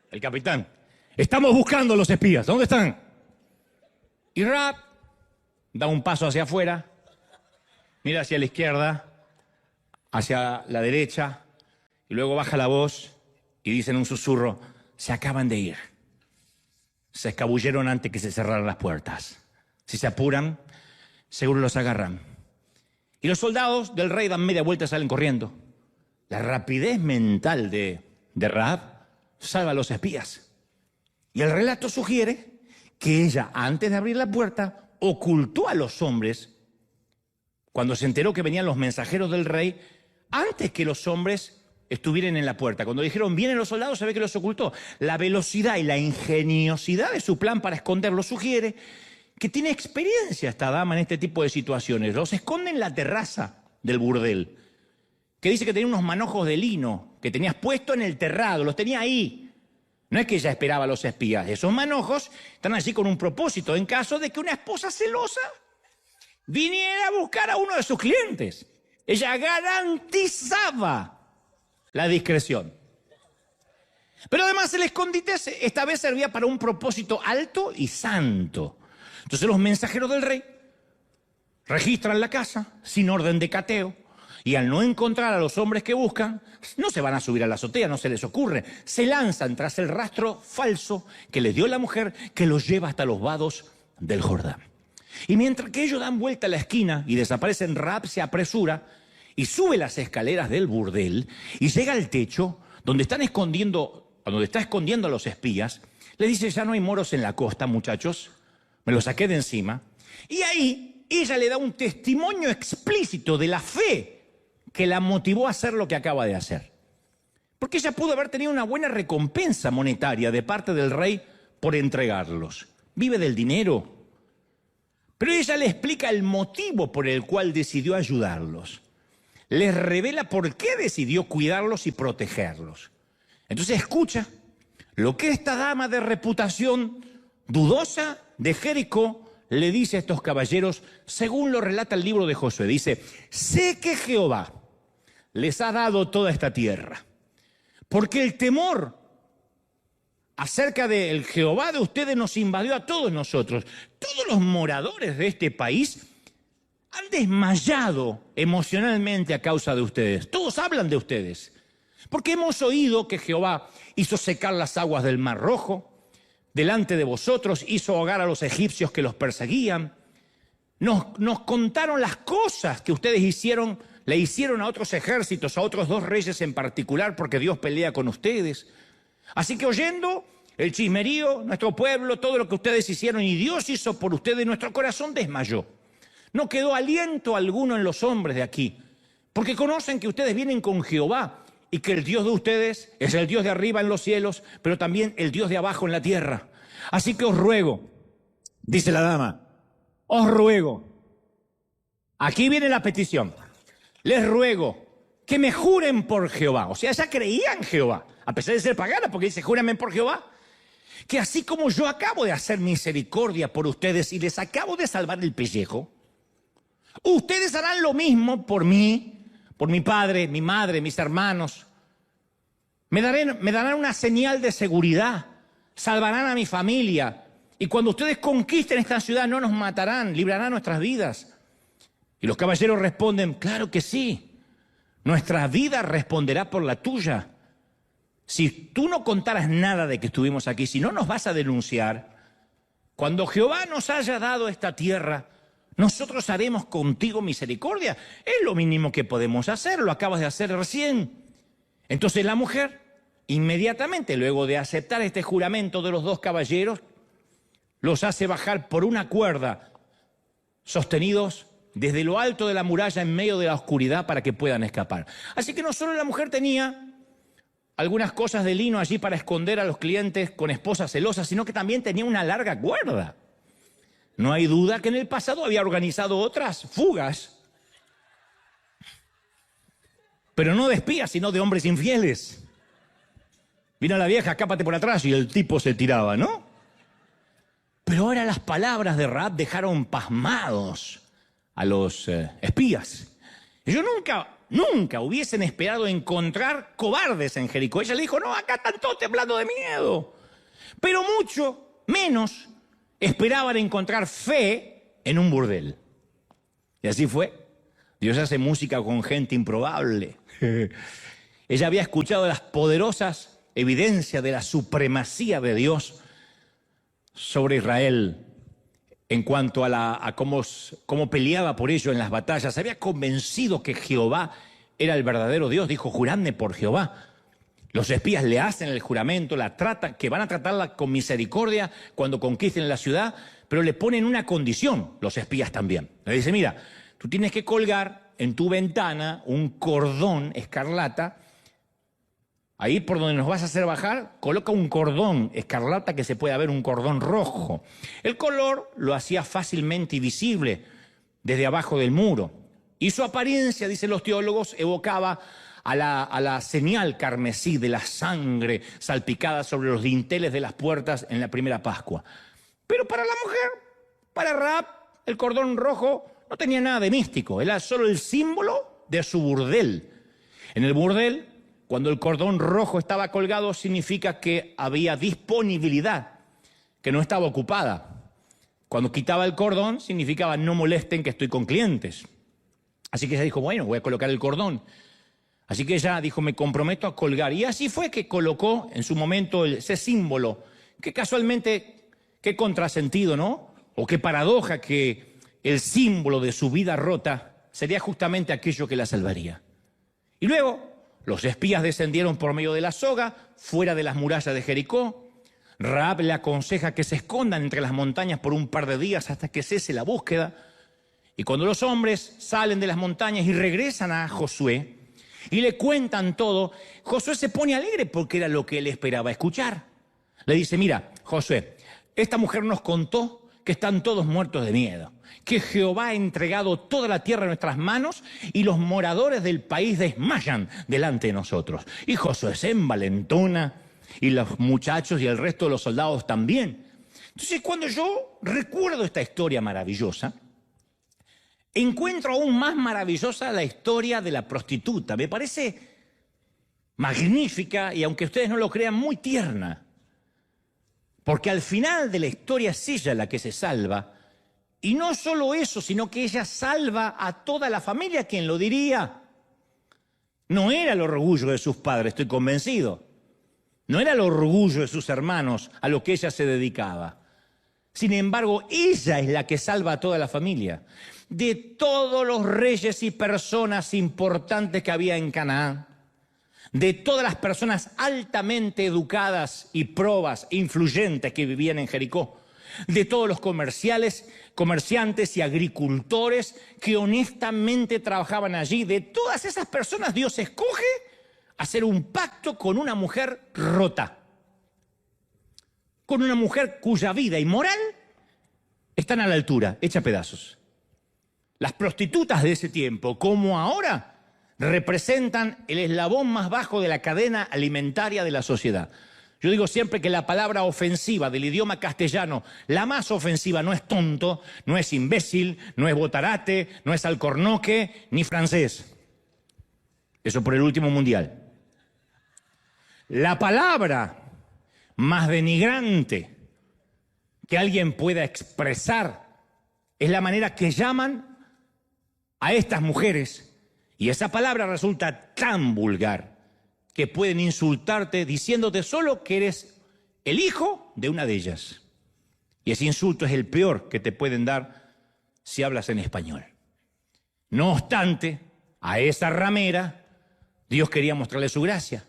El capitán, estamos buscando a los espías, ¿dónde están? Y Rahab da un paso hacia afuera, mira hacia la izquierda, hacia la derecha, y luego baja la voz y dice en un susurro, se acaban de ir. Se escabulleron antes que se cerraran las puertas. Si se apuran, seguro los agarran. Y los soldados del rey dan media vuelta y salen corriendo. La rapidez mental de Rahab salva a los espías. Y el relato sugiere que ella, antes de abrir la puerta, ocultó a los hombres cuando se enteró que venían los mensajeros del rey, antes que los hombres estuvieran en la puerta. Cuando dijeron, vienen los soldados, se ve que los ocultó. La velocidad y la ingeniosidad de su plan para esconderlos sugiere que tiene experiencia esta dama en este tipo de situaciones. Los esconde en la terraza del burdel, que dice que tenía unos manojos de lino, que tenías puesto en el terrado, los tenía ahí. No es que ella esperaba a los espías. Esos manojos están allí con un propósito, en caso de que una esposa celosa viniera a buscar a uno de sus clientes. Ella garantizaba la discreción. Pero además el escondite esta vez servía para un propósito alto y santo. Entonces los mensajeros del rey registran la casa sin orden de cateo y al no encontrar a los hombres que buscan, no se van a subir a la azotea, no se les ocurre. Se lanzan tras el rastro falso que les dio la mujer, que los lleva hasta los vados del Jordán. Y mientras que ellos dan vuelta a la esquina y desaparecen, Rahab se apresura y sube las escaleras del burdel y llega al techo donde está escondiendo a los espías. Le dice, ya no hay moros en la costa, muchachos, me los saqué de encima. Y ahí ella le da un testimonio explícito de la fe que la motivó a hacer lo que acaba de hacer. Porque ella pudo haber tenido una buena recompensa monetaria de parte del rey por entregarlos. Vive del dinero. Pero ella le explica el motivo por el cual decidió ayudarlos. Les revela por qué decidió cuidarlos y protegerlos. Entonces escucha lo que esta dama de reputación dudosa de Jericó le dice a estos caballeros, según lo relata el libro de Josué. Dice, sé que Jehová les ha dado toda esta tierra, porque el temor acerca del Jehová de ustedes nos invadió a todos nosotros. Todos los moradores de este país han desmayado emocionalmente a causa de ustedes. Todos hablan de ustedes. Porque hemos oído que Jehová hizo secar las aguas del Mar Rojo, delante de vosotros hizo ahogar a los egipcios que los perseguían. Nos contaron las cosas que ustedes le hicieron a otros ejércitos, a otros 2 reyes en particular, porque Dios pelea con ustedes. Así que oyendo el chismerío, nuestro pueblo, todo lo que ustedes hicieron y Dios hizo por ustedes, nuestro corazón desmayó. No quedó aliento alguno en los hombres de aquí, porque conocen que ustedes vienen con Jehová y que el Dios de ustedes es el Dios de arriba en los cielos, pero también el Dios de abajo en la tierra. Así que os ruego, dice la dama, os ruego, aquí viene la petición, les ruego que me juren por Jehová. O sea, ya creían en Jehová, a pesar de ser pagana, porque dice, júrame por Jehová, que así como yo acabo de hacer misericordia por ustedes y les acabo de salvar el pellejo, ustedes harán lo mismo por mí, por mi padre, mi madre, mis hermanos. Me darán una señal de seguridad, salvarán a mi familia. Y cuando ustedes conquisten esta ciudad no nos matarán, librarán nuestras vidas. Y los caballeros responden, claro que sí, nuestra vida responderá por la tuya. Si tú no contaras nada de que estuvimos aquí, si no nos vas a denunciar, cuando Jehová nos haya dado esta tierra, nosotros haremos contigo misericordia. Es lo mínimo que podemos hacer, lo acabas de hacer recién. Entonces la mujer, inmediatamente, luego de aceptar este juramento de los 2 caballeros, los hace bajar por una cuerda, sostenidos desde lo alto de la muralla en medio de la oscuridad para que puedan escapar. Así que no solo la mujer tenía algunas cosas de lino allí para esconder a los clientes con esposas celosas, sino que también tenía una larga cuerda. No hay duda que en el pasado había organizado otras fugas, pero no de espías, sino de hombres infieles. Vino la vieja, escápate por atrás, y el tipo se tiraba, ¿no? Pero ahora las palabras de Rahab dejaron pasmados a los espías. Ellos nunca hubiesen esperado encontrar cobardes en Jericó. Ella le dijo, no, acá están todos temblando de miedo. Pero mucho menos esperaban encontrar fe en un burdel. Y así fue. Dios hace música con gente improbable. Ella había escuchado las poderosas evidencia de la supremacía de Dios sobre Israel en cuanto a cómo peleaba por ello en las batallas. Se había convencido que Jehová era el verdadero Dios. Dijo, juradme por Jehová. Los espías le hacen el juramento, que van a tratarla con misericordia cuando conquisten la ciudad, pero le ponen una condición, los espías también. Le dice, mira, tú tienes que colgar en tu ventana un cordón escarlata. Ahí por donde nos vas a hacer bajar, coloca un cordón escarlata que se pueda ver, un cordón rojo. El color lo hacía fácilmente visible desde abajo del muro. Y su apariencia, dicen los teólogos, evocaba a la señal carmesí de la sangre salpicada sobre los dinteles de las puertas en la primera Pascua. Pero para la mujer, para Rahab, el cordón rojo no tenía nada de místico, era solo el símbolo de su burdel. En el burdel, cuando el cordón rojo estaba colgado, significa que había disponibilidad, que no estaba ocupada. Cuando quitaba el cordón, significaba no molesten que estoy con clientes. Así que ella dijo, bueno, voy a colocar el cordón. Así que ella dijo, me comprometo a colgar. Y así fue que colocó en su momento ese símbolo, que casualmente, qué contrasentido, ¿no? O qué paradoja que el símbolo de su vida rota sería justamente aquello que la salvaría. Y luego los espías descendieron por medio de la soga, fuera de las murallas de Jericó. Rahab le aconseja que se escondan entre las montañas por un par de días hasta que cese la búsqueda. Y cuando los hombres salen de las montañas y regresan a Josué y le cuentan todo, Josué se pone alegre porque era lo que él esperaba escuchar. Le dice, mira, Josué, esta mujer nos contó que están todos muertos de miedo, que Jehová ha entregado toda la tierra en nuestras manos y los moradores del país desmayan delante de nosotros. Y Josué se envalentona y los muchachos y el resto de los soldados también. Entonces, cuando yo recuerdo esta historia maravillosa, encuentro aún más maravillosa la historia de la prostituta. Me parece magnífica y, aunque ustedes no lo crean, muy tierna. Porque al final de la historia es ella la que se salva. Y no solo eso, sino que ella salva a toda la familia. ¿Quién lo diría? No era el orgullo de sus padres, estoy convencido. No era el orgullo de sus hermanos a lo que ella se dedicaba. Sin embargo, ella es la que salva a toda la familia. De todos los reyes y personas importantes que había en Canaán, de todas las personas altamente educadas y probas, influyentes que vivían en Jericó, de todos los comerciantes y agricultores que honestamente trabajaban allí, de todas esas personas Dios escoge hacer un pacto con una mujer rota, con una mujer cuya vida y moral están a la altura, hecha a pedazos. Las prostitutas de ese tiempo, como ahora, representan el eslabón más bajo de la cadena alimentaria de la sociedad. Yo digo siempre que la palabra ofensiva del idioma castellano, la más ofensiva, no es tonto, no es imbécil, no es botarate, no es alcornoque, ni francés. Eso por el último mundial. La palabra más denigrante que alguien pueda expresar es la manera que llaman a estas mujeres. Y esa palabra resulta tan vulgar que pueden insultarte diciéndote solo que eres el hijo de una de ellas. Y ese insulto es el peor que te pueden dar si hablas en español. No obstante, a esa ramera Dios quería mostrarle su gracia.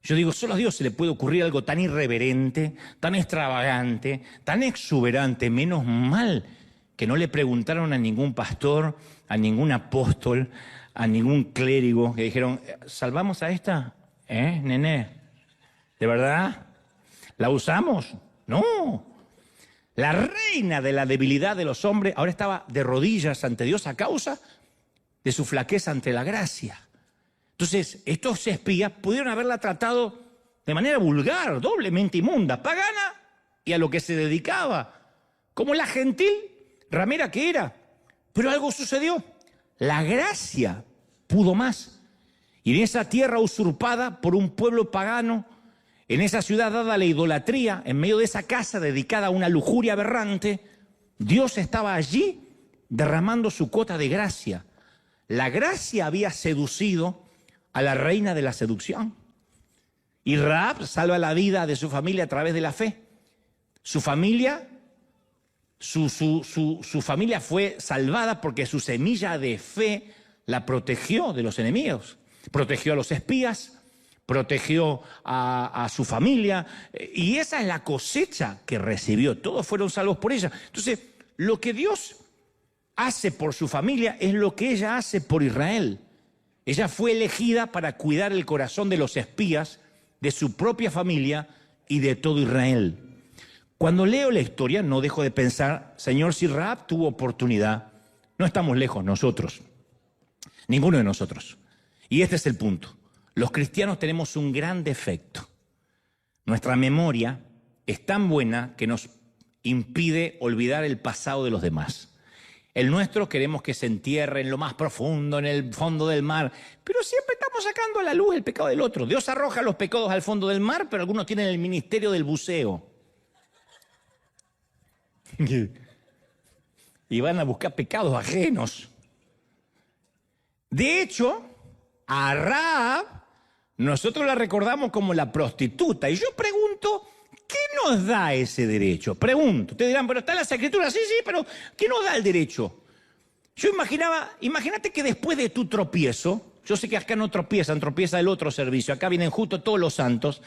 Yo digo, solo a Dios se le puede ocurrir algo tan irreverente, tan extravagante, tan exuberante. Menos mal que no le preguntaron a ningún pastor, a ningún apóstol, a ningún clérigo, que dijeron, ¿salvamos a esta? Nené? ¿De verdad? ¿La usamos? No. La reina de la debilidad de los hombres ahora estaba de rodillas ante Dios a causa de su flaqueza ante la gracia. Entonces, estos espías pudieron haberla tratado de manera vulgar, doblemente inmunda, pagana y a lo que se dedicaba, como la gentil ramera que era. Pero algo sucedió. La gracia pudo más. Y en esa tierra usurpada por un pueblo pagano, en esa ciudad dada a la idolatría, en medio de esa casa dedicada a una lujuria aberrante, Dios estaba allí derramando su cuota de gracia. La gracia había seducido a la reina de la seducción. Y Rahab salva la vida de su familia a través de la fe. Su familia fue salvada porque su semilla de fe la protegió de los enemigos. Protegió a los espías, protegió a su familia. Y esa es la cosecha que recibió. Todos fueron salvos por ella. Entonces, lo que Dios hace por su familia es lo que ella hace por Israel. Ella fue elegida para cuidar el corazón de los espías, de su propia familia y de todo Israel. Cuando leo la historia no dejo de pensar, Señor, si Rahab tuvo oportunidad, no estamos lejos nosotros, ninguno de nosotros. Y este es el punto. Los cristianos tenemos un gran defecto. Nuestra memoria es tan buena que nos impide olvidar el pasado de los demás. El nuestro queremos que se entierre en lo más profundo, en el fondo del mar, pero siempre estamos sacando a la luz el pecado del otro. Dios arroja los pecados al fondo del mar, pero algunos tienen el ministerio del buceo. Y van a buscar pecados ajenos. De hecho, a Rahab nosotros la recordamos como la prostituta. Y yo pregunto, ¿qué nos da ese derecho? Pregunto. Ustedes dirán, pero está en las Escrituras. Sí, pero ¿qué nos da el derecho? Yo imagínate que después de tu tropiezo, yo sé que acá no tropiezan, tropieza el otro servicio, acá vienen justo todos los santos,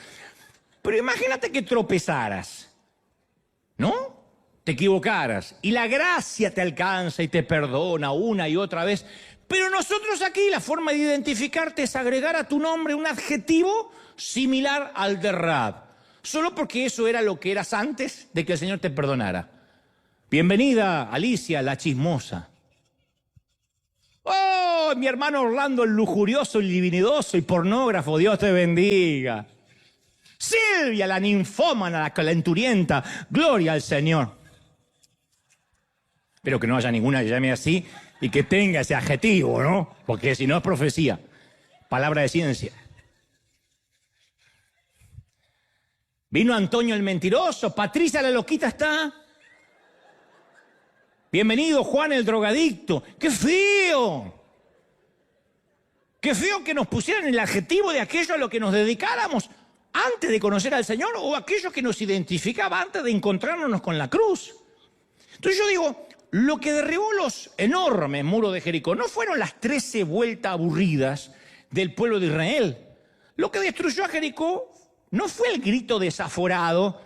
pero imagínate que tropezaras, ¿no? Te equivocaras y la gracia te alcanza y te perdona una y otra vez. Pero nosotros aquí la forma de identificarte es agregar a tu nombre un adjetivo similar al de Rahab. Solo porque eso era lo que eras antes de que el Señor te perdonara. Bienvenida, Alicia, la chismosa. Oh, mi hermano Orlando, el lujurioso, el divinidoso y pornógrafo, Dios te bendiga. Silvia, la ninfómana, la calenturienta, gloria al Señor. Espero que no haya ninguna que llame así y que tenga ese adjetivo, ¿no? Porque si no es profecía, palabra de ciencia. Vino Antonio el mentiroso, Patricia la loquita está. Bienvenido Juan el drogadicto. ¡Qué feo! ¡Qué feo que nos pusieran el adjetivo de aquello a lo que nos dedicáramos antes de conocer al Señor o aquello que nos identificaba antes de encontrarnos con la cruz! Entonces yo digo, lo que derribó los enormes muros de Jericó no fueron las 13 vueltas aburridas del pueblo de Israel. Lo que destruyó a Jericó no fue el grito desaforado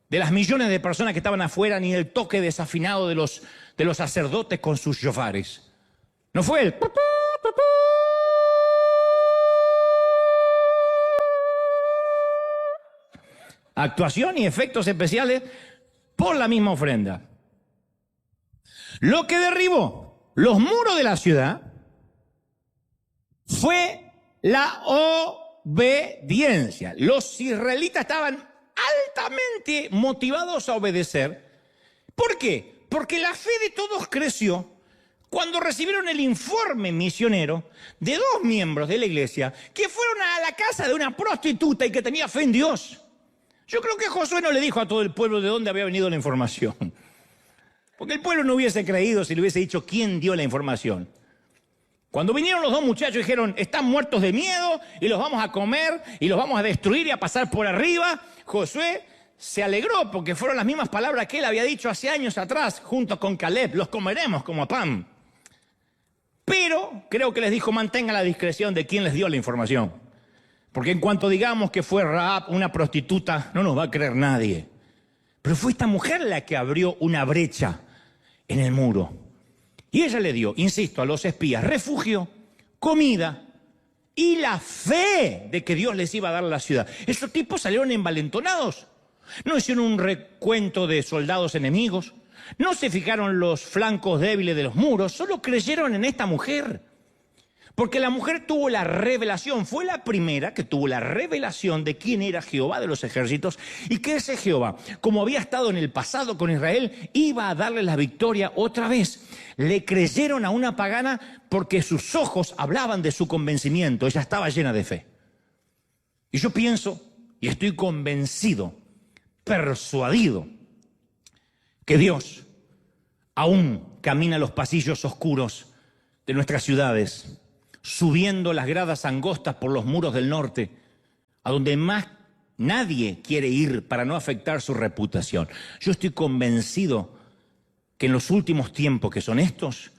de las millones de personas que estaban afuera, ni el toque desafinado de los sacerdotes con sus shofares. No fue el... actuación y efectos especiales por la misma ofrenda. Lo que derribó los muros de la ciudad fue la obediencia. Los israelitas estaban altamente motivados a obedecer. ¿Por qué? Porque la fe de todos creció cuando recibieron el informe misionero de 2 miembros de la iglesia que fueron a la casa de una prostituta y que tenía fe en Dios. Yo creo que Josué no le dijo a todo el pueblo de dónde había venido la información. Porque el pueblo no hubiese creído si le hubiese dicho quién dio la información. Cuando vinieron los 2 muchachos dijeron, están muertos de miedo y los vamos a comer y los vamos a destruir y a pasar por arriba, Josué se alegró porque fueron las mismas palabras que él había dicho hace años atrás junto con Caleb, los comeremos como a pan. Pero creo que les dijo, mantengan la discreción de quién les dio la información. Porque en cuanto digamos que fue Rahab una prostituta, no nos va a creer nadie. Pero fue esta mujer la que abrió una brecha en el muro. Y ella le dio, insisto, a los espías refugio, comida y la fe de que Dios les iba a dar la ciudad. Esos tipos salieron envalentonados. No hicieron un recuento de soldados enemigos. No se fijaron los flancos débiles de los muros. Solo creyeron en esta mujer. Porque la mujer tuvo la revelación, fue la primera que tuvo la revelación de quién era Jehová de los ejércitos y que ese Jehová, como había estado en el pasado con Israel, iba a darle la victoria otra vez. Le creyeron a una pagana porque sus ojos hablaban de su convencimiento, ella estaba llena de fe. Y yo pienso, y estoy convencido, persuadido, que Dios aún camina los pasillos oscuros de nuestras ciudades, subiendo las gradas angostas por los muros del norte, a donde más nadie quiere ir para no afectar su reputación. Yo estoy convencido que en los últimos tiempos que son estos,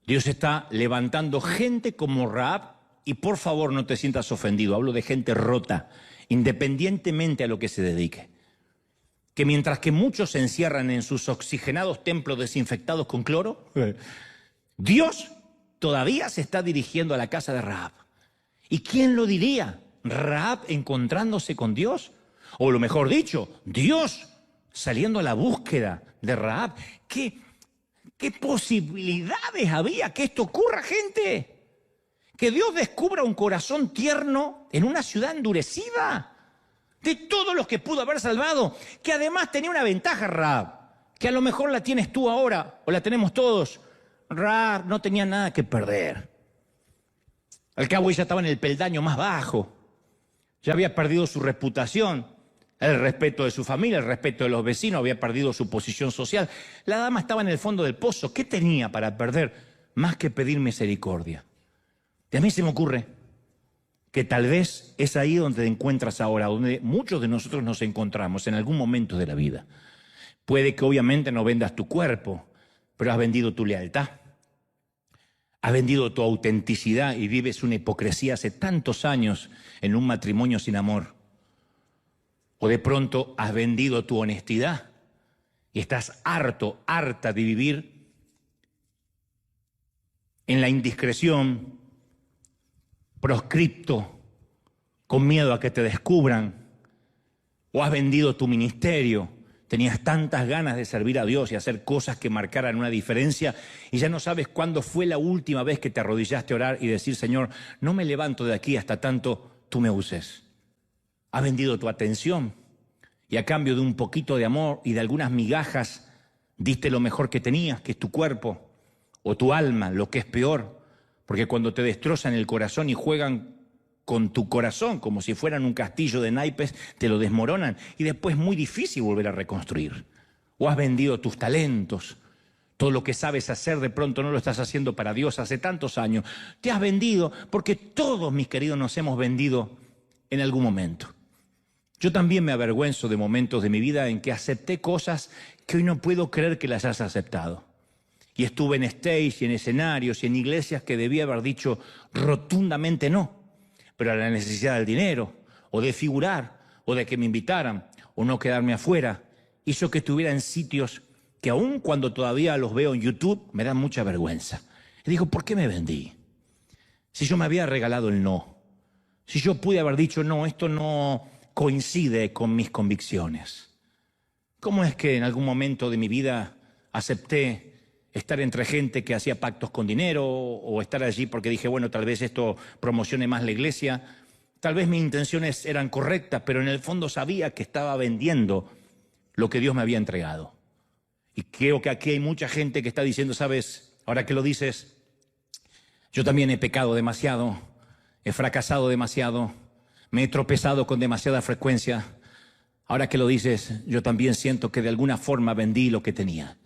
Dios está levantando gente como Rahab, y por favor no te sientas ofendido, hablo de gente rota, independientemente a lo que se dedique. Que mientras que muchos se encierran en sus oxigenados templos desinfectados con cloro, Dios todavía se está dirigiendo a la casa de Rahab. ¿Y quién lo diría? Rahab encontrándose con Dios, o lo mejor dicho, Dios saliendo a la búsqueda de Rahab. ¿Qué posibilidades había que esto ocurra, gente? Que Dios descubra un corazón tierno en una ciudad endurecida, de todos los que pudo haber salvado, que además tenía una ventaja, Rahab, que a lo mejor la tienes tú ahora, o la tenemos todos. Rahab no tenía nada que perder. Al cabo ella estaba en el peldaño más bajo, ya había perdido su reputación, el respeto de su familia, el respeto de los vecinos, había perdido su posición social. La dama estaba en el fondo del pozo. ¿Qué tenía para perder más que pedir misericordia? Y a mí se me ocurre que tal vez es ahí donde te encuentras ahora, donde muchos de nosotros nos encontramos en algún momento de la vida. Puede que obviamente no vendas tu cuerpo, pero has vendido tu lealtad. Has vendido tu autenticidad y vives una hipocresía hace tantos años en un matrimonio sin amor. O de pronto has vendido tu honestidad y estás harta de vivir en la indiscreción, proscripto, con miedo a que te descubran. O has vendido tu ministerio. Tenías tantas ganas de servir a Dios y hacer cosas que marcaran una diferencia y ya no sabes cuándo fue la última vez que te arrodillaste a orar y decir, Señor, no me levanto de aquí hasta tanto tú me uses. Has vendido tu atención y a cambio de un poquito de amor y de algunas migajas diste lo mejor que tenías, que es tu cuerpo o tu alma, lo que es peor, porque cuando te destrozan el corazón y juegan con tu corazón como si fueran un castillo de naipes, te lo desmoronan y después es muy difícil volver a reconstruir. O has vendido tus talentos, todo lo que sabes hacer de pronto no lo estás haciendo para Dios hace tantos años. Te has vendido porque todos, mis queridos, nos hemos vendido en algún momento. Yo también me avergüenzo de momentos de mi vida en que acepté cosas que hoy no puedo creer que las has aceptado. Y estuve en stage y en escenarios y en iglesias que debía haber dicho rotundamente no. Pero a la necesidad del dinero, o de figurar, o de que me invitaran, o no quedarme afuera, hizo que estuviera en sitios que aun cuando todavía los veo en YouTube, me dan mucha vergüenza. Y digo, ¿por qué me vendí? Si yo me había regalado el no, si yo pude haber dicho, no, esto no coincide con mis convicciones. ¿Cómo es que en algún momento de mi vida acepté estar entre gente que hacía pactos con dinero o estar allí porque dije, bueno, tal vez esto promocione más la iglesia? Tal vez mis intenciones eran correctas, pero en el fondo sabía que estaba vendiendo lo que Dios me había entregado. Y creo que aquí hay mucha gente que está diciendo, ¿sabes? Ahora que lo dices, yo también he pecado demasiado, he fracasado demasiado, me he tropezado con demasiada frecuencia. Ahora que lo dices, yo también siento que de alguna forma vendí lo que tenía.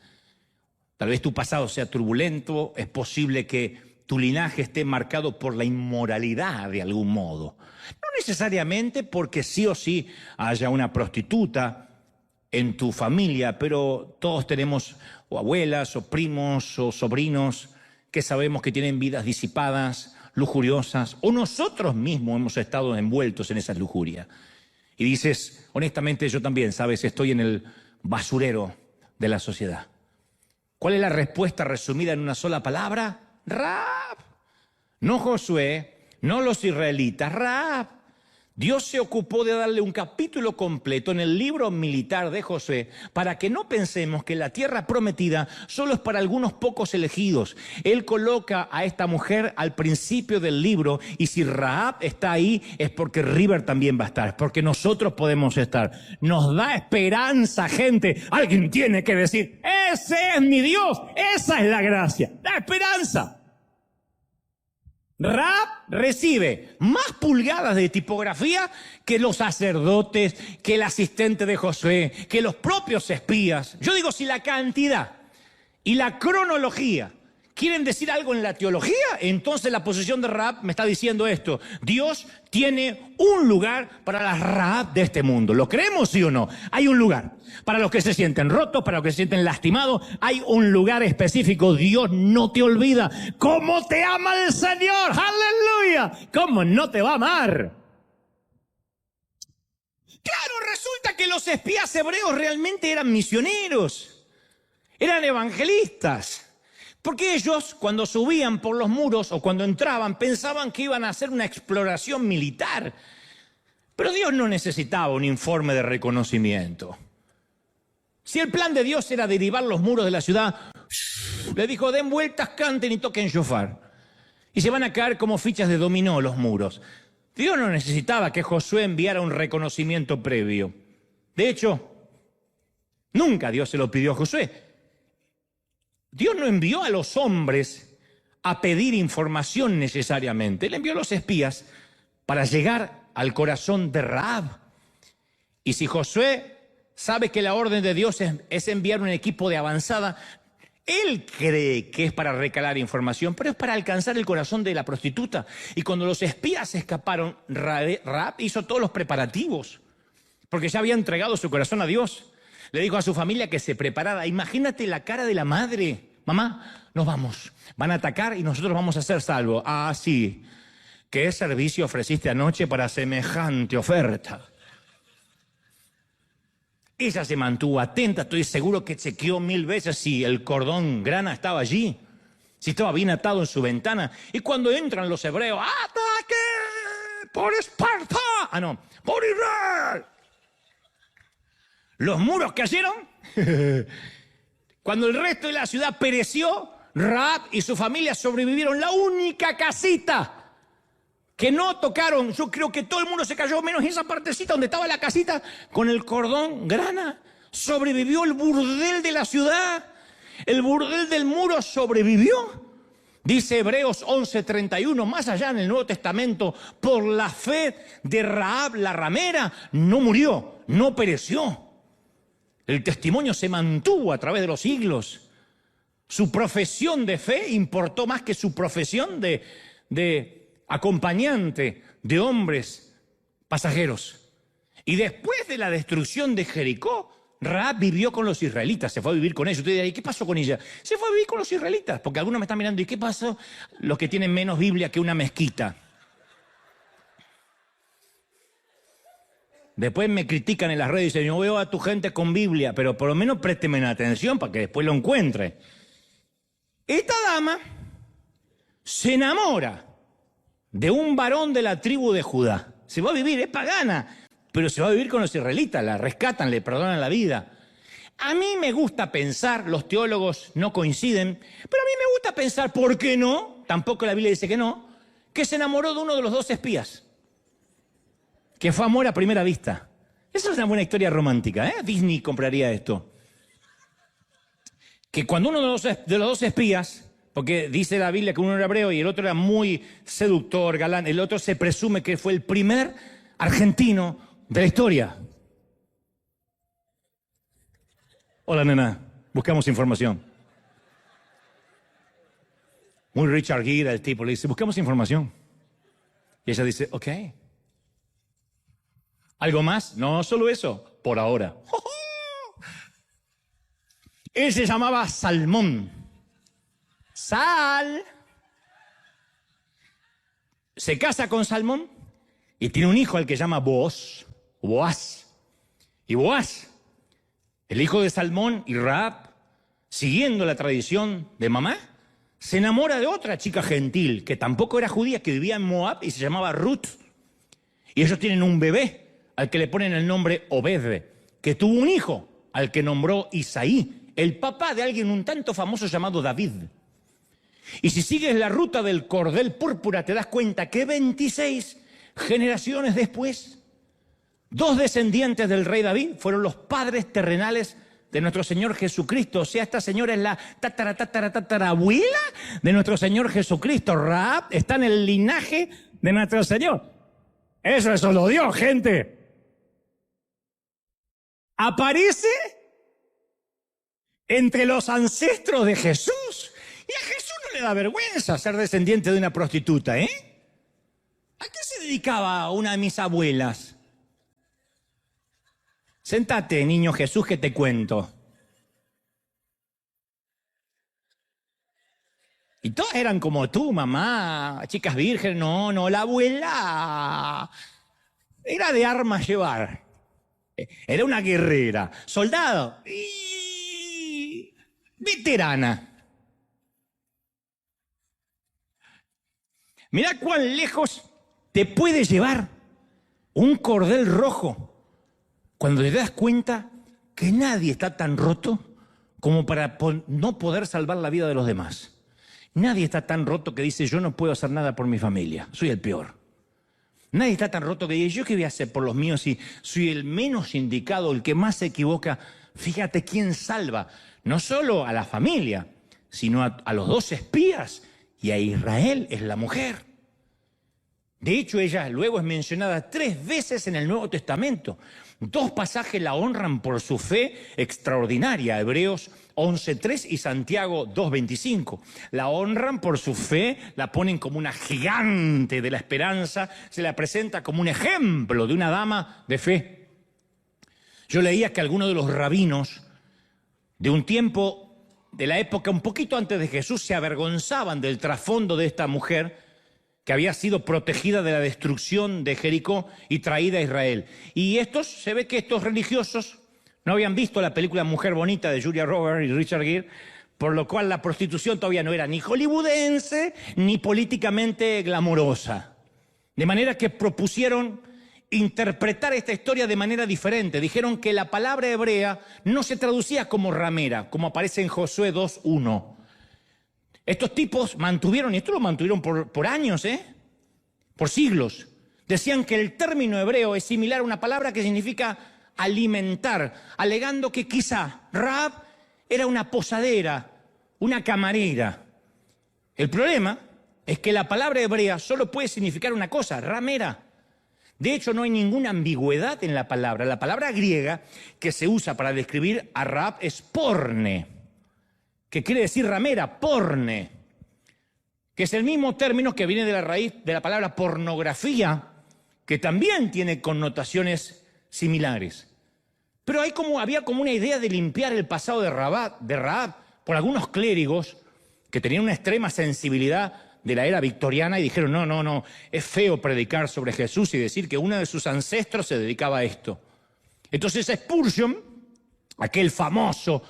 Tal vez tu pasado sea turbulento, es posible que tu linaje esté marcado por la inmoralidad de algún modo. No necesariamente porque sí o sí haya una prostituta en tu familia, pero todos tenemos o abuelas, o primos, o sobrinos que sabemos que tienen vidas disipadas, lujuriosas, o nosotros mismos hemos estado envueltos en esa lujuria. Y dices, honestamente, yo también, ¿sabes? Estoy en el basurero de la sociedad. ¿Cuál es la respuesta resumida en una sola palabra? Rahab. No Josué, no los israelitas, Rahab. Dios se ocupó de darle un capítulo completo en el libro militar de Josué para que no pensemos que la tierra prometida solo es para algunos pocos elegidos. Él coloca a esta mujer al principio del libro y si Rahab está ahí es porque River también va a estar, es porque nosotros podemos estar. Nos da esperanza, gente. Alguien tiene que decir, ese es mi Dios, esa es la gracia, da esperanza. Rahab recibe más pulgadas de tipografía que los sacerdotes, que el asistente de Josué, que los propios espías. Yo digo, si la cantidad y la cronología ¿Quieren decir algo en la teología? Entonces la posición de Rahab me está diciendo esto. Dios tiene un lugar para las Rahab de este mundo. ¿Lo creemos, sí o no? Hay un lugar. Para los que se sienten rotos, para los que se sienten lastimados, hay un lugar específico. Dios no te olvida. ¿Cómo te ama el Señor? ¡Aleluya! ¿Cómo no te va a amar? Claro, resulta que los espías hebreos realmente eran misioneros. Eran evangelistas. Porque ellos, cuando subían por los muros o cuando entraban, pensaban que iban a hacer una exploración militar. Pero Dios no necesitaba un informe de reconocimiento. Si el plan de Dios era derribar los muros de la ciudad, le dijo, den vueltas, canten y toquen shofar. Y se van a caer como fichas de dominó los muros. Dios no necesitaba que Josué enviara un reconocimiento previo. De hecho, nunca Dios se lo pidió a Josué. Dios no envió a los hombres a pedir información necesariamente. Él envió a los espías para llegar al corazón de Rahab. Y si Josué sabe que la orden de Dios es enviar un equipo de avanzada, él cree que es para recalar información, pero es para alcanzar el corazón de la prostituta. Y cuando los espías escaparon, Rahab hizo todos los preparativos, porque ya había entregado su corazón a Dios. Le dijo a su familia que se preparara. Imagínate la cara de la madre. Mamá, nos vamos. Van a atacar y nosotros vamos a ser salvos. Ah, sí. ¿Qué servicio ofreciste anoche para semejante oferta? Ella se mantuvo atenta. Estoy seguro que chequeó 1000 veces si el cordón grana estaba allí, si estaba bien atado en su ventana. Y cuando entran los hebreos, ¡ataque por Esparta! Ah, no, por Israel. Los muros cayeron. Cuando el resto de la ciudad pereció, Rahab y su familia sobrevivieron. La única casita que no tocaron, yo creo que todo el mundo se cayó, menos esa partecita donde estaba la casita con el cordón grana. Sobrevivió el burdel de la ciudad. El burdel del muro sobrevivió. Dice Hebreos 11:31, más allá en el Nuevo Testamento, por la fe de Rahab la ramera, no murió, no pereció. El testimonio se mantuvo a través de los siglos. Su profesión de fe importó más que su profesión de acompañante de hombres pasajeros. Y después de la destrucción de Jericó, Rahab vivió con los israelitas, se fue a vivir con ellos. Usted dirá, ¿y qué pasó con ella? Se fue a vivir con los israelitas, porque algunos me están mirando, ¿y qué pasó? Los que tienen menos Biblia que una mezquita. Después me critican en las redes y dicen, yo veo a tu gente con Biblia, pero por lo menos présteme atención para que después lo encuentre. Esta dama se enamora de un varón de la tribu de Judá. Se va a vivir, es pagana, pero se va a vivir con los israelitas, la rescatan, le perdonan la vida. A mí me gusta pensar, los teólogos no coinciden, pero a mí me gusta pensar, ¿por qué no? Tampoco la Biblia dice que no, que se enamoró de uno de los 2 espías. Que fue amor a primera vista. Esa es una buena historia romántica, ¿eh? Disney compraría esto. Que cuando uno de los 2 espías, porque dice la Biblia que uno era hebreo y el otro era muy seductor, galán, el otro se presume que fue el primer argentino de la historia. Hola, nena, buscamos información. Muy Richard Gere, el tipo, le dice, buscamos información. Y ella dice, ok. ¿Algo más? No, solo eso, por ahora. Él se llamaba Salmón. Se casa con Salmón y tiene un hijo al que llama Boaz. Y Boaz, el hijo de Salmón y Rahab, siguiendo la tradición de mamá, se enamora de otra chica gentil que tampoco era judía, que vivía en Moab y se llamaba Ruth. Y ellos tienen un bebé al que le ponen el nombre Obed, que tuvo un hijo al que nombró Isaí, el papá de alguien un tanto famoso llamado David. Y si sigues la ruta del cordel púrpura, te das cuenta que 26 generaciones después, 2 descendientes del rey David fueron los padres terrenales de nuestro Señor Jesucristo. O sea, esta señora es la tatarabuela de nuestro Señor Jesucristo. Rahab está en el linaje de nuestro Señor. Eso lo dio, gente. Aparece entre los ancestros de Jesús. Y a Jesús no le da vergüenza ser descendiente de una prostituta, ¿eh? ¿A qué se dedicaba una de mis abuelas? Sentate, niño Jesús, que te cuento. Y todas eran como tú, mamá, chicas vírgenes. No, la abuela era de armas llevar. Era una guerrera, soldado y veterana. Mirá cuán lejos te puede llevar un cordel rojo cuando te das cuenta que nadie está tan roto como para no poder salvar la vida de los demás. Nadie está tan roto que dice, yo no puedo hacer nada por mi familia, soy el peor. Nadie está tan roto que dice, ¿yo qué voy a hacer por los míos si soy el menos indicado, el que más se equivoca? Fíjate quién salva, no solo a la familia, sino a los 2 espías, y a Israel es la mujer. De hecho, ella luego es mencionada 3 veces en el Nuevo Testamento. 2 pasajes la honran por su fe extraordinaria, Hebreos 11:3 y Santiago 2:25. La honran por su fe, la ponen como una gigante de la esperanza, se la presenta como un ejemplo de una dama de fe. Yo leía que algunos de los rabinos de un tiempo, de la época un poquito antes de Jesús, se avergonzaban del trasfondo de esta mujer que había sido protegida de la destrucción de Jericó y traída a Israel. Y se ve que estos religiosos no habían visto la película Mujer Bonita de Julia Roberts y Richard Gere, por lo cual la prostitución todavía no era ni hollywoodense ni políticamente glamurosa. De manera que propusieron interpretar esta historia de manera diferente. Dijeron que la palabra hebrea no se traducía como ramera, como aparece en Josué 2:1. Estos tipos mantuvieron, y esto lo mantuvieron por años, por siglos, decían que el término hebreo es similar a una palabra que significa alimentar, alegando que quizá Rahab era una posadera, una camarera. El problema es que la palabra hebrea solo puede significar una cosa, ramera. De hecho, no hay ninguna ambigüedad en la palabra. La palabra griega que se usa para describir a Rahab es porne, que quiere decir ramera, porne, que es el mismo término que viene de la raíz de la palabra pornografía, que también tiene connotaciones similares. Pero había como una idea de limpiar el pasado de Rahab por algunos clérigos que tenían una extrema sensibilidad de la era victoriana y dijeron, no, es feo predicar sobre Jesús y decir que uno de sus ancestros se dedicaba a esto. Entonces Spurgeon, aquel famoso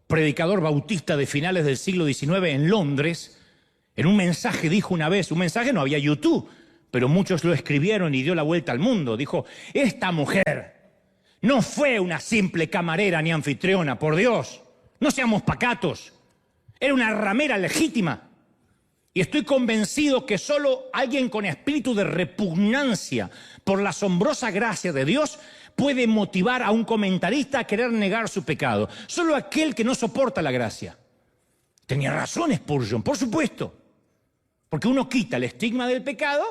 predicador bautista de finales del siglo XIX en Londres, en un mensaje dijo una vez, un mensaje no había YouTube, pero muchos lo escribieron y dio la vuelta al mundo, dijo, esta mujer no fue una simple camarera ni anfitriona, por Dios, no seamos pacatos, era una ramera legítima. Y estoy convencido que solo alguien con espíritu de repugnancia por la asombrosa gracia de Dios puede motivar a un comentarista a querer negar su pecado. Solo aquel que no soporta la gracia. Tenía razón Spurgeon, por supuesto. Porque uno quita el estigma del pecado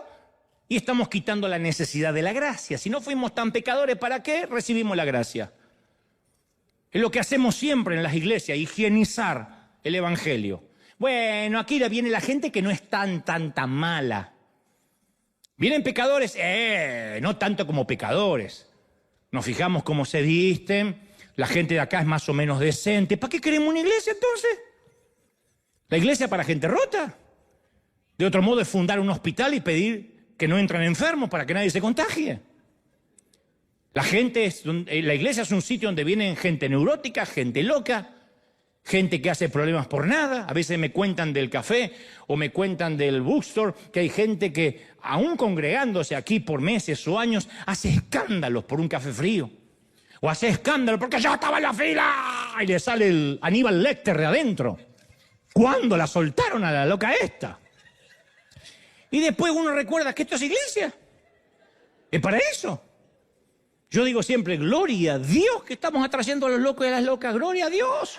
y estamos quitando la necesidad de la gracia. Si no fuimos tan pecadores, ¿para qué recibimos la gracia? Es lo que hacemos siempre en las iglesias, higienizar el evangelio. Bueno, aquí viene la gente que no es tan mala. Vienen pecadores, no tanto como pecadores. Nos fijamos cómo se visten, la gente de acá es más o menos decente. ¿Para qué queremos una iglesia entonces? ¿La iglesia para gente rota? De otro modo es fundar un hospital y pedir que no entren enfermos para que nadie se contagie. La iglesia es un sitio donde vienen gente neurótica, gente loca, gente que hace problemas por nada. A veces me cuentan del café o me cuentan del bookstore que hay gente que, aún congregándose aquí por meses o años, hace escándalos por un café frío. O hace escándalo porque yo estaba en la fila y le sale el Aníbal Lecter de adentro. ¿Cuándo la soltaron a la loca esta? Y después uno recuerda que esto es iglesia. Es para eso. Yo digo siempre, gloria a Dios que estamos atrayendo a los locos y a las locas. Gloria a Dios.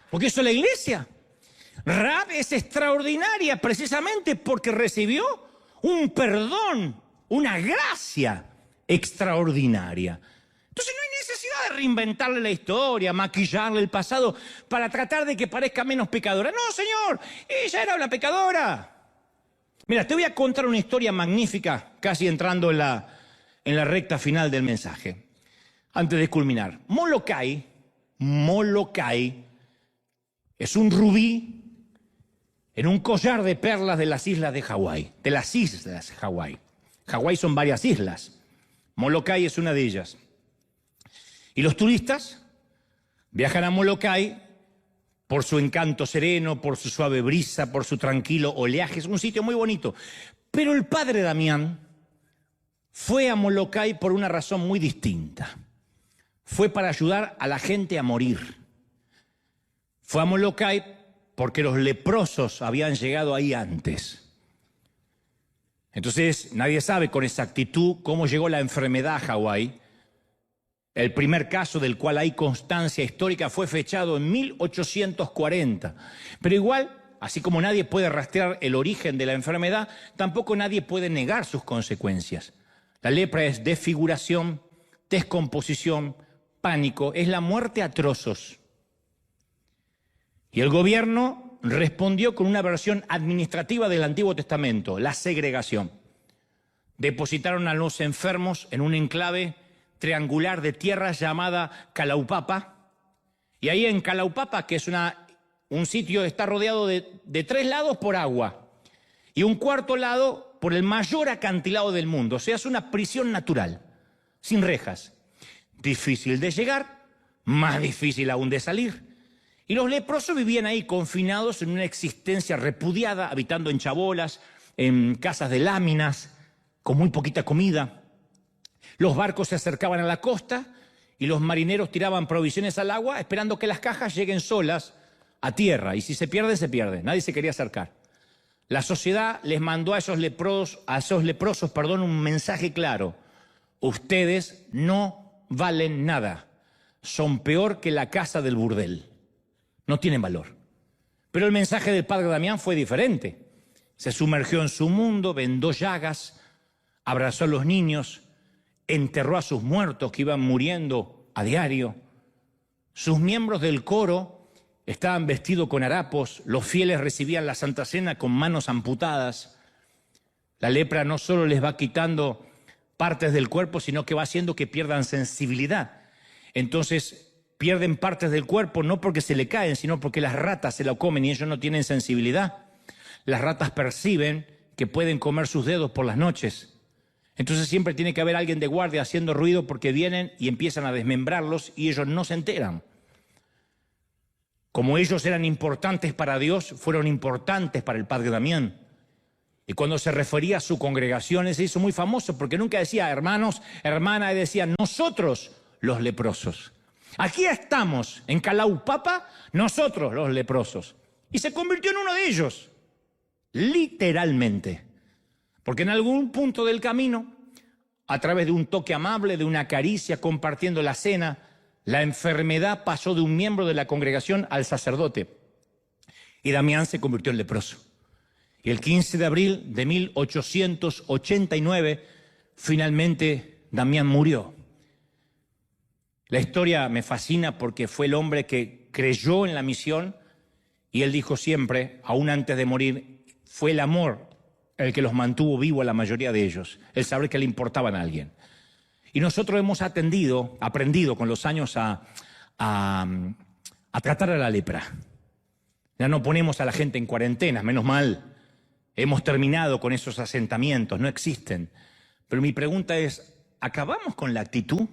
Porque eso es la iglesia. Rahab es extraordinaria precisamente porque recibió un perdón, una gracia extraordinaria. Entonces no hay necesidad de reinventarle la historia, maquillarle el pasado para tratar de que parezca menos pecadora. No, señor, ella era una pecadora. Mira, te voy a contar una historia magnífica, casi entrando en la recta final del mensaje. Antes de culminar, Molokai es un rubí en un collar de perlas de las islas de Hawái, de las islas de Hawái. Hawái son varias islas. Molokai es una de ellas. Y los turistas viajan a Molokai por su encanto sereno, por su suave brisa, por su tranquilo oleaje. Es un sitio muy bonito. Pero el padre Damián fue a Molokai por una razón muy distinta. Fue para ayudar a la gente a morir. Fue a Molokai porque los leprosos habían llegado ahí antes. Entonces, nadie sabe con exactitud cómo llegó la enfermedad a Hawái. El primer caso del cual hay constancia histórica fue fechado en 1840. Pero igual, así como nadie puede rastrear el origen de la enfermedad, tampoco nadie puede negar sus consecuencias. La lepra es desfiguración, descomposición, pánico, es la muerte a trozos. Y el gobierno respondió con una versión administrativa del Antiguo Testamento, la segregación. Depositaron a los enfermos en un enclave triangular de tierra llamada Kalaupapa. Y ahí en Kalaupapa, que es un sitio, está rodeado de 3 lados por agua y un cuarto lado por el mayor acantilado del mundo. O sea, es una prisión natural, sin rejas. Difícil de llegar, más difícil aún de salir. Y los leprosos vivían ahí confinados en una existencia repudiada, habitando en chabolas, en casas de láminas, con muy poquita comida. Los barcos se acercaban a la costa y los marineros tiraban provisiones al agua esperando que las cajas lleguen solas a tierra. Y si se pierden, se pierden. Nadie se quería acercar. La sociedad les mandó a esos leprosos, un mensaje claro. Ustedes no valen nada. Son peor que la casa del burdel. No tienen valor. Pero el mensaje del padre Damián fue diferente. Se sumergió en su mundo, vendó llagas, abrazó a los niños, enterró a sus muertos que iban muriendo a diario. Sus miembros del coro estaban vestidos con harapos, los fieles recibían la Santa Cena con manos amputadas. La lepra no solo les va quitando partes del cuerpo, sino que va haciendo que pierdan sensibilidad. Entonces pierden partes del cuerpo no porque se le caen, sino porque las ratas se la comen y ellos no tienen sensibilidad. Las ratas perciben que pueden comer sus dedos por las noches. Entonces siempre tiene que haber alguien de guardia haciendo ruido porque vienen y empiezan a desmembrarlos y ellos no se enteran. Como ellos eran importantes para Dios, fueron importantes para el padre Damián. Y cuando se refería a su congregación, se hizo muy famoso porque nunca decía hermanos, hermanas, decía nosotros los leprosos. Aquí estamos, en Kalaupapa, nosotros los leprosos. Y se convirtió en uno de ellos, literalmente. Porque en algún punto del camino, a través de un toque amable, de una caricia, compartiendo la cena, la enfermedad pasó de un miembro de la congregación al sacerdote. Y Damián se convirtió en leproso. Y el 15 de abril de 1889, finalmente Damián murió. La historia me fascina porque fue el hombre que creyó en la misión y él dijo siempre, aún antes de morir, fue el amor el que los mantuvo vivo a la mayoría de ellos, el saber que le importaban a alguien. Y nosotros hemos aprendido con los años a tratar a la lepra. Ya no ponemos a la gente en cuarentena, menos mal. Hemos terminado con esos asentamientos, no existen. Pero mi pregunta es, ¿acabamos con la actitud?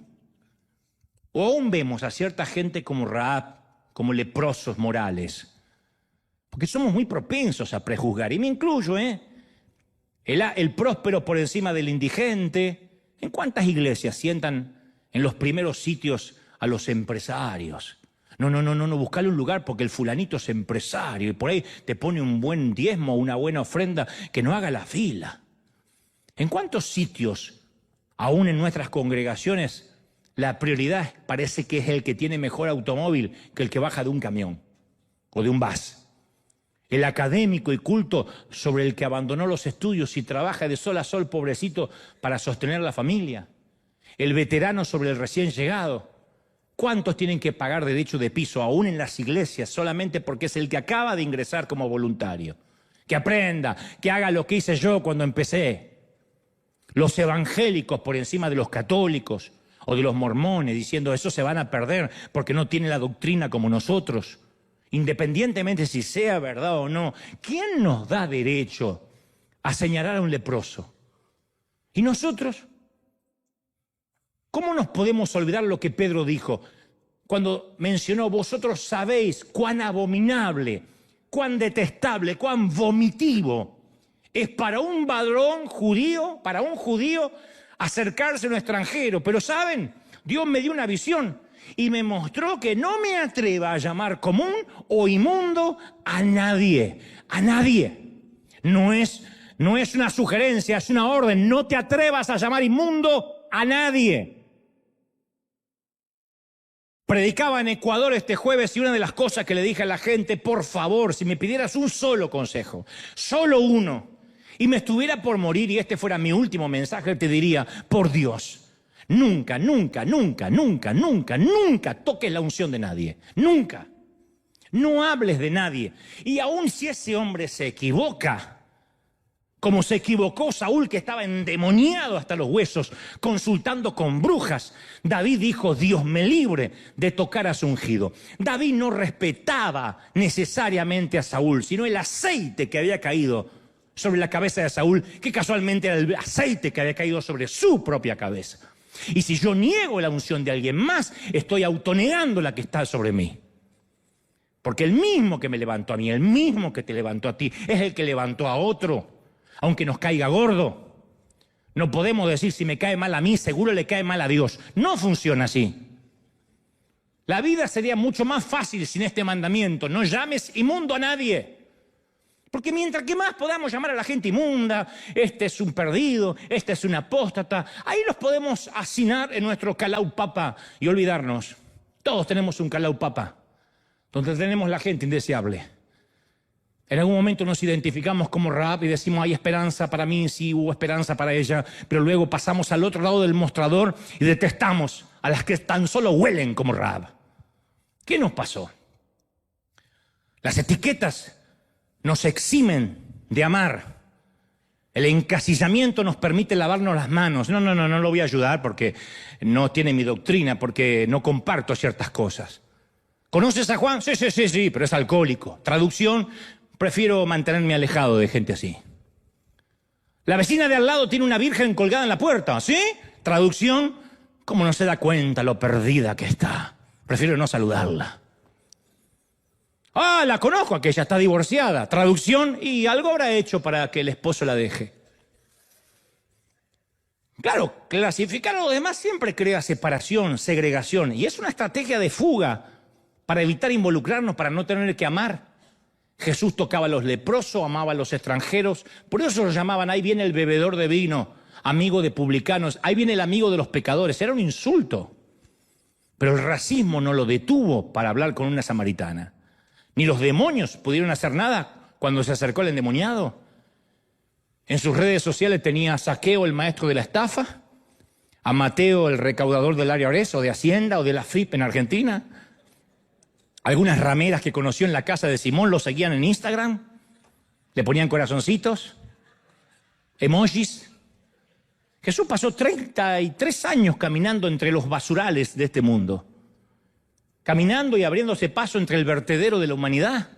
¿O aún vemos a cierta gente como Rahab, como leprosos morales? Porque somos muy propensos a prejuzgar, y me incluyo, el próspero por encima del indigente. ¿En cuántas iglesias sientan en los primeros sitios a los empresarios? No, buscale un lugar porque el fulanito es empresario y por ahí te pone un buen diezmo, una buena ofrenda, que no haga la fila. ¿En cuántos sitios, aún en nuestras congregaciones, la prioridad parece que es el que tiene mejor automóvil que el que baja de un camión o de un bus? El académico y culto sobre el que abandonó los estudios y trabaja de sol a sol, pobrecito, para sostener la familia. El veterano sobre el recién llegado. ¿Cuántos tienen que pagar derecho de piso aún en las iglesias solamente porque es el que acaba de ingresar como voluntario? Que aprenda, que haga lo que hice yo cuando empecé. Los evangélicos por encima de los católicos o de los mormones diciendo eso se van a perder porque no tienen la doctrina como nosotros. Independientemente si sea verdad o no, ¿quién nos da derecho a señalar a un leproso? ¿Y nosotros? ¿Cómo nos podemos olvidar lo que Pedro dijo cuando mencionó, vosotros sabéis cuán abominable, cuán detestable, cuán vomitivo es para un varón judío, para un judío, acercarse a un extranjero? Pero ¿saben? Dios me dio una visión y me mostró que no me atreva a llamar común o inmundo a nadie, a nadie. No es una sugerencia, es una orden. No te atrevas a llamar inmundo a nadie. Predicaba en Ecuador este jueves y una de las cosas que le dije a la gente, por favor, si me pidieras un solo consejo, solo uno, y me estuviera por morir y este fuera mi último mensaje, te diría, por Dios, nunca, nunca, nunca, nunca, nunca, nunca toques la unción de nadie. Nunca. No hables de nadie. Y aun si ese hombre se equivoca, como se equivocó Saúl, que estaba endemoniado hasta los huesos, consultando con brujas. David dijo, Dios me libre de tocar a su ungido. David no respetaba necesariamente a Saúl, sino el aceite que había caído sobre la cabeza de Saúl, que casualmente era el aceite que había caído sobre su propia cabeza. Y si yo niego la unción de alguien más, estoy autonegando la que está sobre mí. Porque el mismo que me levantó a mí, el mismo que te levantó a ti, es el que levantó a otro. Aunque nos caiga gordo, no podemos decir si me cae mal a mí, seguro le cae mal a Dios. No funciona así. La vida sería mucho más fácil sin este mandamiento. No llames inmundo a nadie. Porque mientras que más podamos llamar a la gente inmunda, este es un perdido, este es un apóstata, ahí los podemos hacinar en nuestro calau papa y olvidarnos. Todos tenemos un calau papa, donde tenemos la gente indeseable. En algún momento nos identificamos como Rahab y decimos, hay esperanza para mí, sí, hubo esperanza para ella, pero luego pasamos al otro lado del mostrador y detestamos a las que tan solo huelen como Rahab. ¿Qué nos pasó? Las etiquetas nos eximen de amar. El encasillamiento nos permite lavarnos las manos. No lo voy a ayudar porque no tiene mi doctrina, porque no comparto ciertas cosas. ¿Conoces a Juan? Sí, pero es alcohólico. Traducción, prefiero mantenerme alejado de gente así. La vecina de al lado tiene una virgen colgada en la puerta, ¿sí? Traducción, ¿cómo no se da cuenta lo perdida que está? Prefiero no saludarla. Ah, la conozco, aquella está divorciada. Traducción, y algo habrá hecho para que el esposo la deje. Claro, clasificar a los demás siempre crea separación, segregación, y es una estrategia de fuga para evitar involucrarnos, para no tener que amar. Jesús tocaba a los leprosos, amaba a los extranjeros, por eso lo llamaban, ahí viene el bebedor de vino, amigo de publicanos, ahí viene el amigo de los pecadores, era un insulto. Pero el racismo no lo detuvo para hablar con una samaritana. Ni los demonios pudieron hacer nada cuando se acercó el endemoniado. En sus redes sociales tenía a Saqueo, el maestro de la estafa, a Mateo, el recaudador del IRS o de Hacienda o de la FIP en Argentina. Algunas rameras que conoció en la casa de Simón lo seguían en Instagram, le ponían corazoncitos, emojis. Jesús pasó 33 años caminando entre los basurales de este mundo, caminando y abriéndose paso entre el vertedero de la humanidad.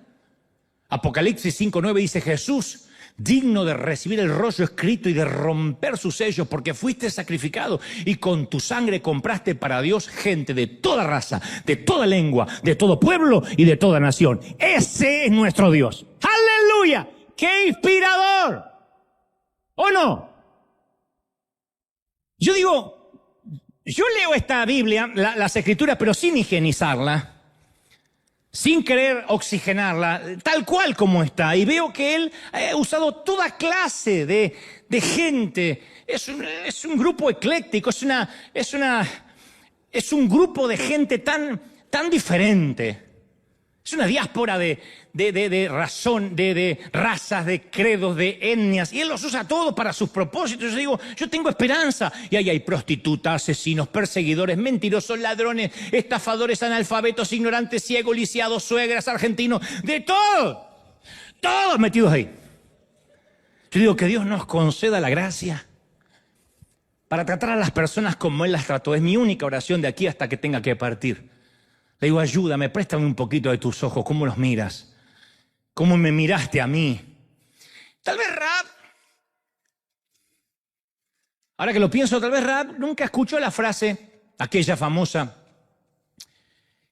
Apocalipsis 5:9 dice, Jesús, digno de recibir el rollo escrito y de romper sus sellos, porque fuiste sacrificado y con tu sangre compraste para Dios gente de toda raza, de toda lengua, de todo pueblo y de toda nación. Ese es nuestro Dios. ¡Aleluya! ¡Qué inspirador! ¿O no? Yo digo, yo leo esta Biblia, las Escrituras, pero sin higienizarla, sin querer oxigenarla, tal cual como está, y veo que él ha usado toda clase de gente. Es un grupo ecléctico, es un grupo de gente tan diferente. Es una diáspora de razas, de credos, de etnias. Y Él los usa todos para sus propósitos. Yo digo, yo tengo esperanza. Y ahí hay prostitutas, asesinos, perseguidores, mentirosos, ladrones, estafadores, analfabetos, ignorantes, ciegos, lisiados, suegras, argentinos. De todo. Todos metidos ahí. Yo digo que Dios nos conceda la gracia para tratar a las personas como Él las trató. Es mi única oración de aquí hasta que tenga que partir. Le digo, ayúdame, préstame un poquito de tus ojos, ¿cómo los miras? ¿Cómo me miraste a mí? Tal vez Rahab, ahora que lo pienso, tal vez Rahab nunca escuchó la frase, aquella famosa,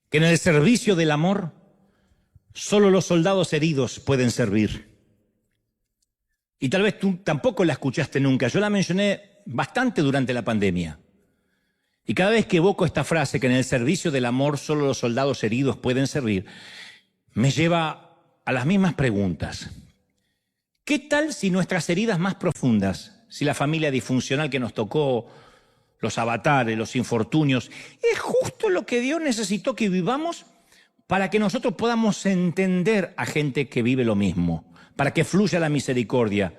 que en el servicio del amor solo los soldados heridos pueden servir. Y tal vez tú tampoco la escuchaste nunca. Yo la mencioné bastante durante la pandemia. Y cada vez que evoco esta frase, que en el servicio del amor solo los soldados heridos pueden servir, me lleva a las mismas preguntas. ¿Qué tal si nuestras heridas más profundas, si la familia disfuncional que nos tocó, los avatares, los infortunios, es justo lo que Dios necesitó que vivamos para que nosotros podamos entender a gente que vive lo mismo, para que fluya la misericordia?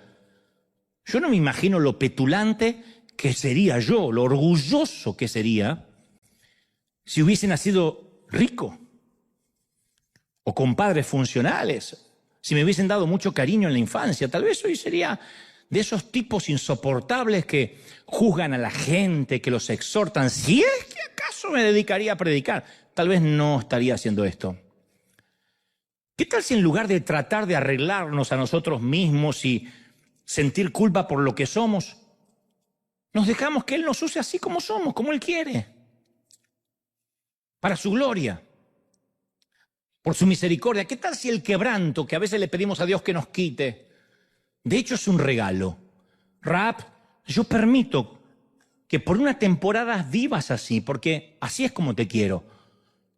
Yo no me imagino lo petulante que sería yo, lo orgulloso que sería si hubiese nacido rico o con padres funcionales, si me hubiesen dado mucho cariño en la infancia. Tal vez hoy sería de esos tipos insoportables que juzgan a la gente, que los exhortan. Si es que acaso me dedicaría a predicar, tal vez no estaría haciendo esto. ¿Qué tal si en lugar de tratar de arreglarnos a nosotros mismos y sentir culpa por lo que somos, nos dejamos que Él nos use así como somos, como Él quiere, para su gloria, por su misericordia? ¿Qué tal si el quebranto que a veces le pedimos a Dios que nos quite, de hecho es un regalo? Rahab, yo permito que por una temporada vivas así, porque así es como te quiero,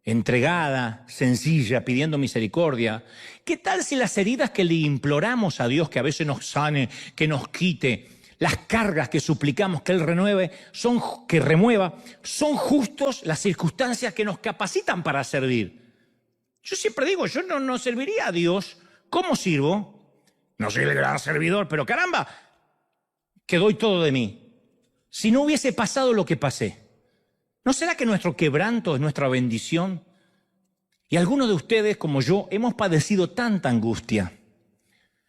entregada, sencilla, pidiendo misericordia. ¿Qué tal si las heridas que le imploramos a Dios que a veces nos sane, que nos quite, las cargas que suplicamos que Él remueva, son justos las circunstancias que nos capacitan para servir? Yo siempre digo, yo no serviría a Dios. ¿Cómo sirvo? No soy el gran servidor, pero caramba, que doy todo de mí. Si no hubiese pasado lo que pasé, ¿no será que nuestro quebranto es nuestra bendición? Y algunos de ustedes, como yo, hemos padecido tanta angustia,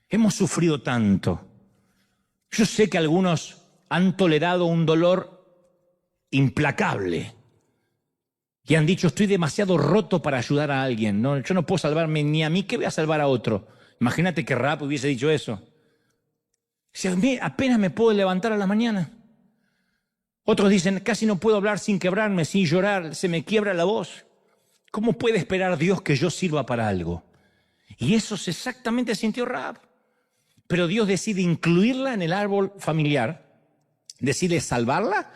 hemos sufrido tanto. Yo sé que algunos han tolerado un dolor implacable y han dicho, estoy demasiado roto para ayudar a alguien. No, yo no puedo salvarme ni a mí, ¿qué voy a salvar a otro? Imagínate que Rahab hubiese dicho eso. Si apenas me puedo levantar a la mañana. Otros dicen, casi no puedo hablar sin quebrarme, sin llorar, se me quiebra la voz. ¿Cómo puede esperar Dios que yo sirva para algo? Y eso exactamente sintió Rahab. Pero Dios decide incluirla en el árbol familiar, decide salvarla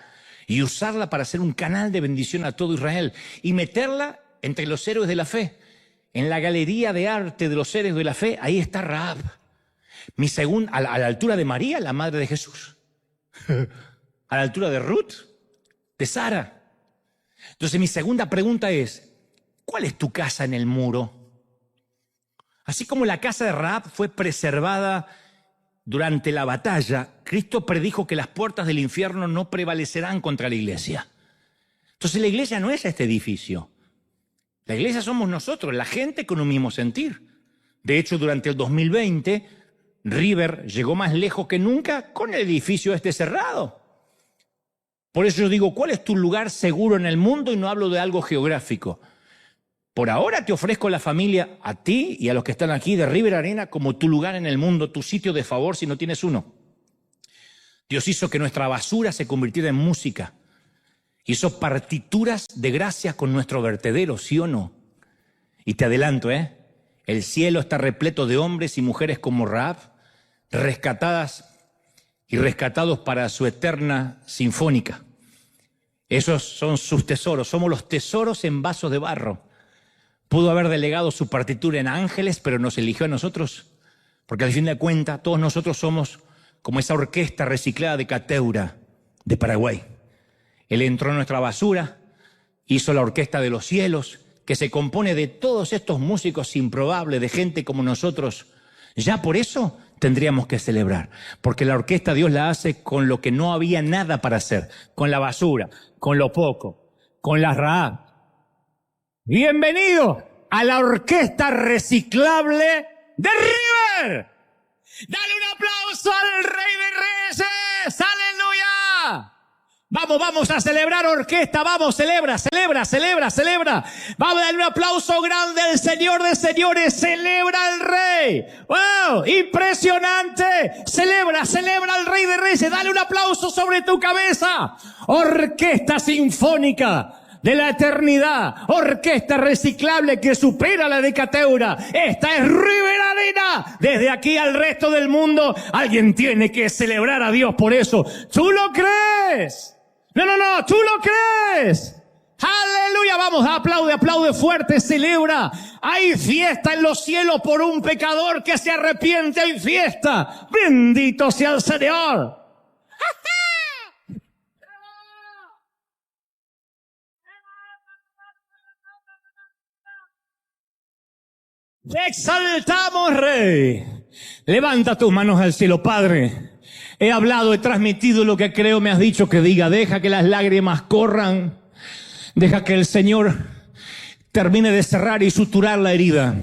y usarla para ser un canal de bendición a todo Israel y meterla entre los héroes de la fe. En la galería de arte de los héroes de la fe, ahí está Rahab, a la altura de María, la madre de Jesús, a la altura de Ruth, de Sara. Entonces mi segunda pregunta es, ¿cuál es tu casa en el muro? Así como la casa de Rahab fue preservada durante la batalla, Cristo predijo que las puertas del infierno no prevalecerán contra la iglesia. Entonces la iglesia no es este edificio. La iglesia somos nosotros, la gente con un mismo sentir. De hecho, durante el 2020, River llegó más lejos que nunca con el edificio este cerrado. Por eso yo digo, ¿cuál es tu lugar seguro en el mundo? Y no hablo de algo geográfico. Por ahora te ofrezco la familia a ti y a los que están aquí de River Arena como tu lugar en el mundo, tu sitio de favor si no tienes uno. Dios hizo que nuestra basura se convirtiera en música. Hizo partituras de gracia con nuestro vertedero, ¿sí o no? Y te adelanto, el cielo está repleto de hombres y mujeres como Rahab, rescatadas y rescatados para su eterna sinfónica. Esos son sus tesoros, somos los tesoros en vasos de barro. Pudo haber delegado su partitura en ángeles, pero nos eligió a nosotros, porque al fin de cuentas todos nosotros somos como esa orquesta reciclada de Cateura, de Paraguay. Él entró en nuestra basura, hizo la orquesta de los cielos, que se compone de todos estos músicos improbables, de gente como nosotros, ya por eso tendríamos que celebrar. Porque la orquesta Dios la hace con lo que no había nada para hacer, con la basura, con lo poco, con las Rahab. Bienvenido a la orquesta reciclable de River. Dale un aplauso al Rey de Reyes. ¡Aleluya! Vamos a celebrar orquesta, vamos, celebra. Vamos a darle un aplauso grande al Señor de señores, celebra al Rey. ¡Wow! Impresionante. Celebra al Rey de Reyes, dale un aplauso sobre tu cabeza. Orquesta sinfónica de la eternidad, orquesta reciclable que supera la decateura. Esta es Riveradina. Desde aquí al resto del mundo, alguien tiene que celebrar a Dios por eso. ¿Tú lo crees? No, ¿tú lo crees? ¡Aleluya! Vamos, aplaude fuerte, celebra. Hay fiesta en los cielos por un pecador que se arrepiente, hay fiesta. Bendito sea el Señor. Te exaltamos, Rey. Levanta tus manos al cielo, Padre. He hablado, he transmitido lo que creo me has dicho que diga. Deja que las lágrimas corran. Deja que el Señor termine de cerrar y suturar la herida.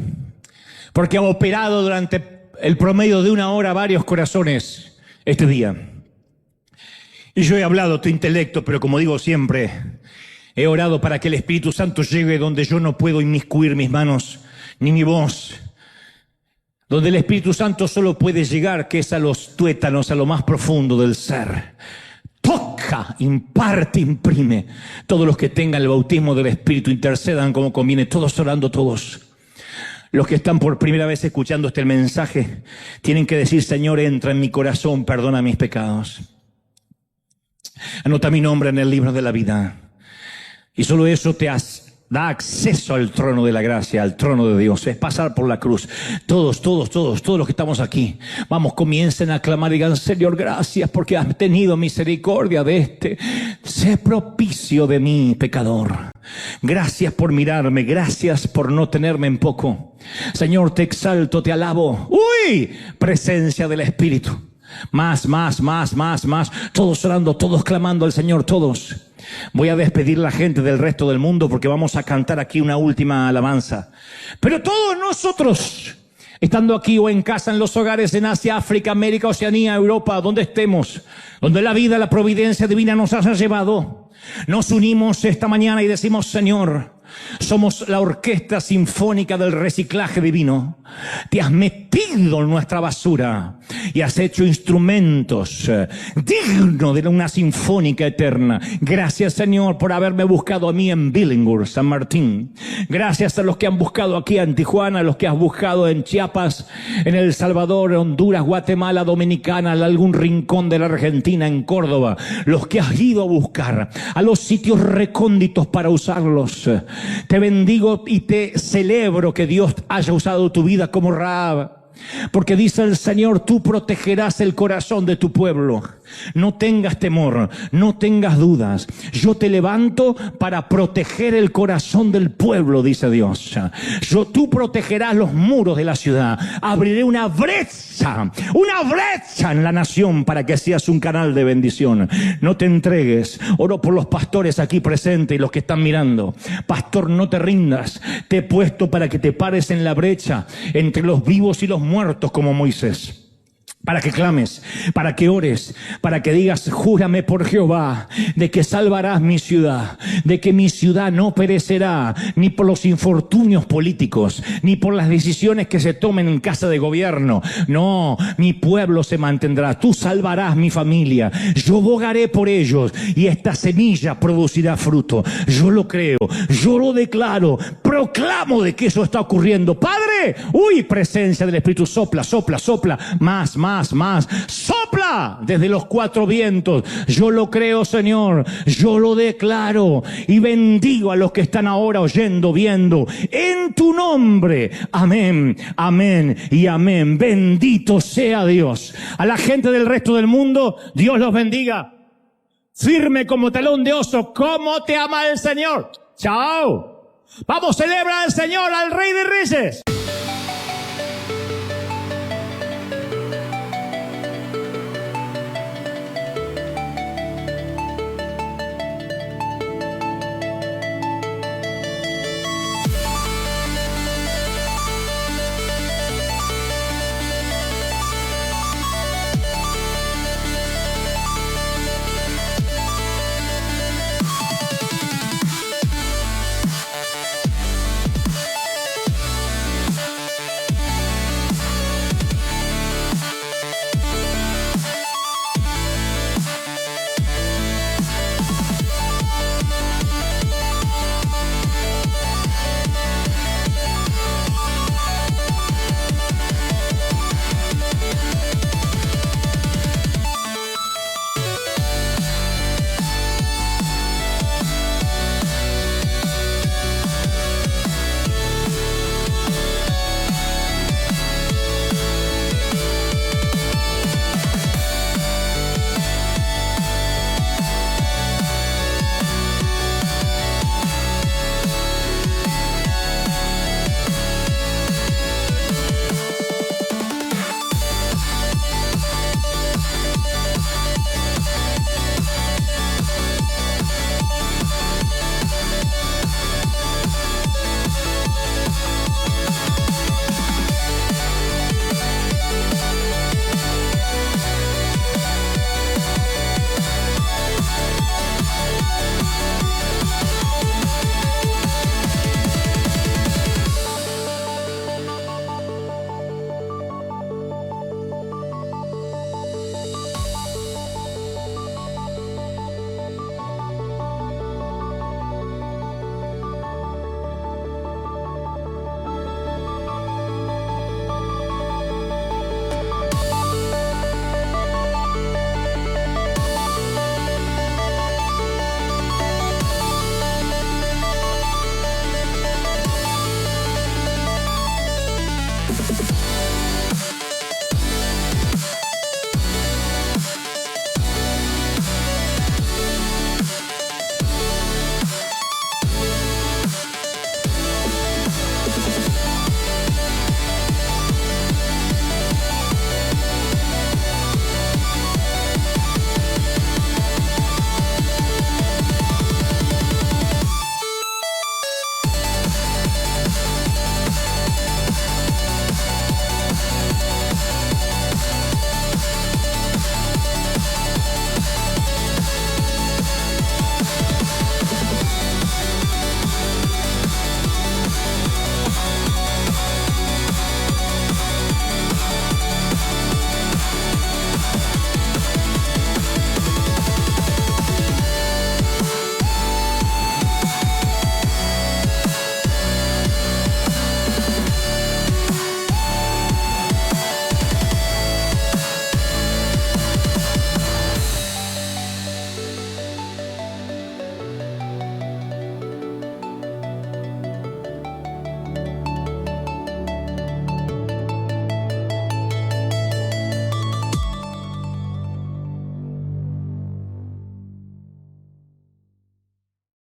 Porque ha operado durante el promedio de 1 hora varios corazones este día. Y yo he hablado a tu intelecto, pero como digo siempre, he orado para que el Espíritu Santo llegue donde yo no puedo inmiscuir mis manos ni mi voz, donde el Espíritu Santo solo puede llegar, que es a los tuétanos, a lo más profundo del ser. Toca, imparte, imprime. Todos los que tengan el bautismo del Espíritu intercedan como conviene, todos orando, todos. Los que están por primera vez escuchando este mensaje tienen que decir: Señor, entra en mi corazón, perdona mis pecados. Anota mi nombre en el libro de la vida. Y solo eso da acceso al trono de la gracia, al trono de Dios. Es pasar por la cruz. Todos los que estamos aquí, vamos, comiencen a clamar y digan: Señor, gracias porque has tenido misericordia de este. Sé propicio de mí, pecador. Gracias por mirarme, gracias por no tenerme en poco. Señor, te exalto, te alabo. ¡Uy! Presencia del Espíritu. Más. Todos orando, todos clamando al Señor, todos. Voy a despedir la gente del resto del mundo porque vamos a cantar aquí una última alabanza. Pero todos nosotros, estando aquí o en casa, en los hogares, en Asia, África, América, Oceanía, Europa, donde estemos, donde la vida, la providencia divina nos haya llevado, nos unimos esta mañana y decimos: Señor, somos la orquesta sinfónica del reciclaje divino. Te has metido en nuestra basura y has hecho instrumentos dignos de una sinfónica eterna. Gracias, Señor, por haberme buscado a mí en Billinghurst, San Martín. Gracias a los que han buscado aquí en Tijuana, a los que has buscado en Chiapas, en El Salvador, Honduras, Guatemala, Dominicana, en algún rincón de la Argentina, en Córdoba. Los que has ido a buscar a los sitios recónditos para usarlos. Te bendigo y te celebro que Dios haya usado tu vida como Rahab. Porque dice el Señor: tú protegerás el corazón de tu pueblo. No tengas temor, no tengas dudas. Yo te levanto para proteger el corazón del pueblo, dice Dios. Tú protegerás los muros de la ciudad. Abriré una brecha en la nación para que seas un canal de bendición. No te entregues. Oro por los pastores aquí presentes y los que están mirando. Pastor, no te rindas. Te he puesto para que te pares en la brecha entre los vivos y los muertos como Moisés. Para que clames, para que ores, para que digas: júrame por Jehová de que salvarás mi ciudad, de que mi ciudad no perecerá ni por los infortunios políticos, ni por las decisiones que se tomen en casa de gobierno. No, mi pueblo se mantendrá. Tú salvarás mi familia. Yo bogaré por ellos y esta semilla producirá fruto. Yo lo creo, yo lo declaro, proclamo de que eso está ocurriendo. Padre, presencia del Espíritu, sopla, más. Sopla desde los 4 vientos. Yo lo creo, Señor. Yo lo declaro y bendigo a los que están ahora oyendo, viendo. En tu nombre. Amén, amén y amén. Bendito sea Dios. A la gente del resto del mundo, Dios los bendiga. Firme como talón de oso. ¿Cómo te ama el Señor? Chao. Vamos, celebra al Señor, al Rey de Reyes.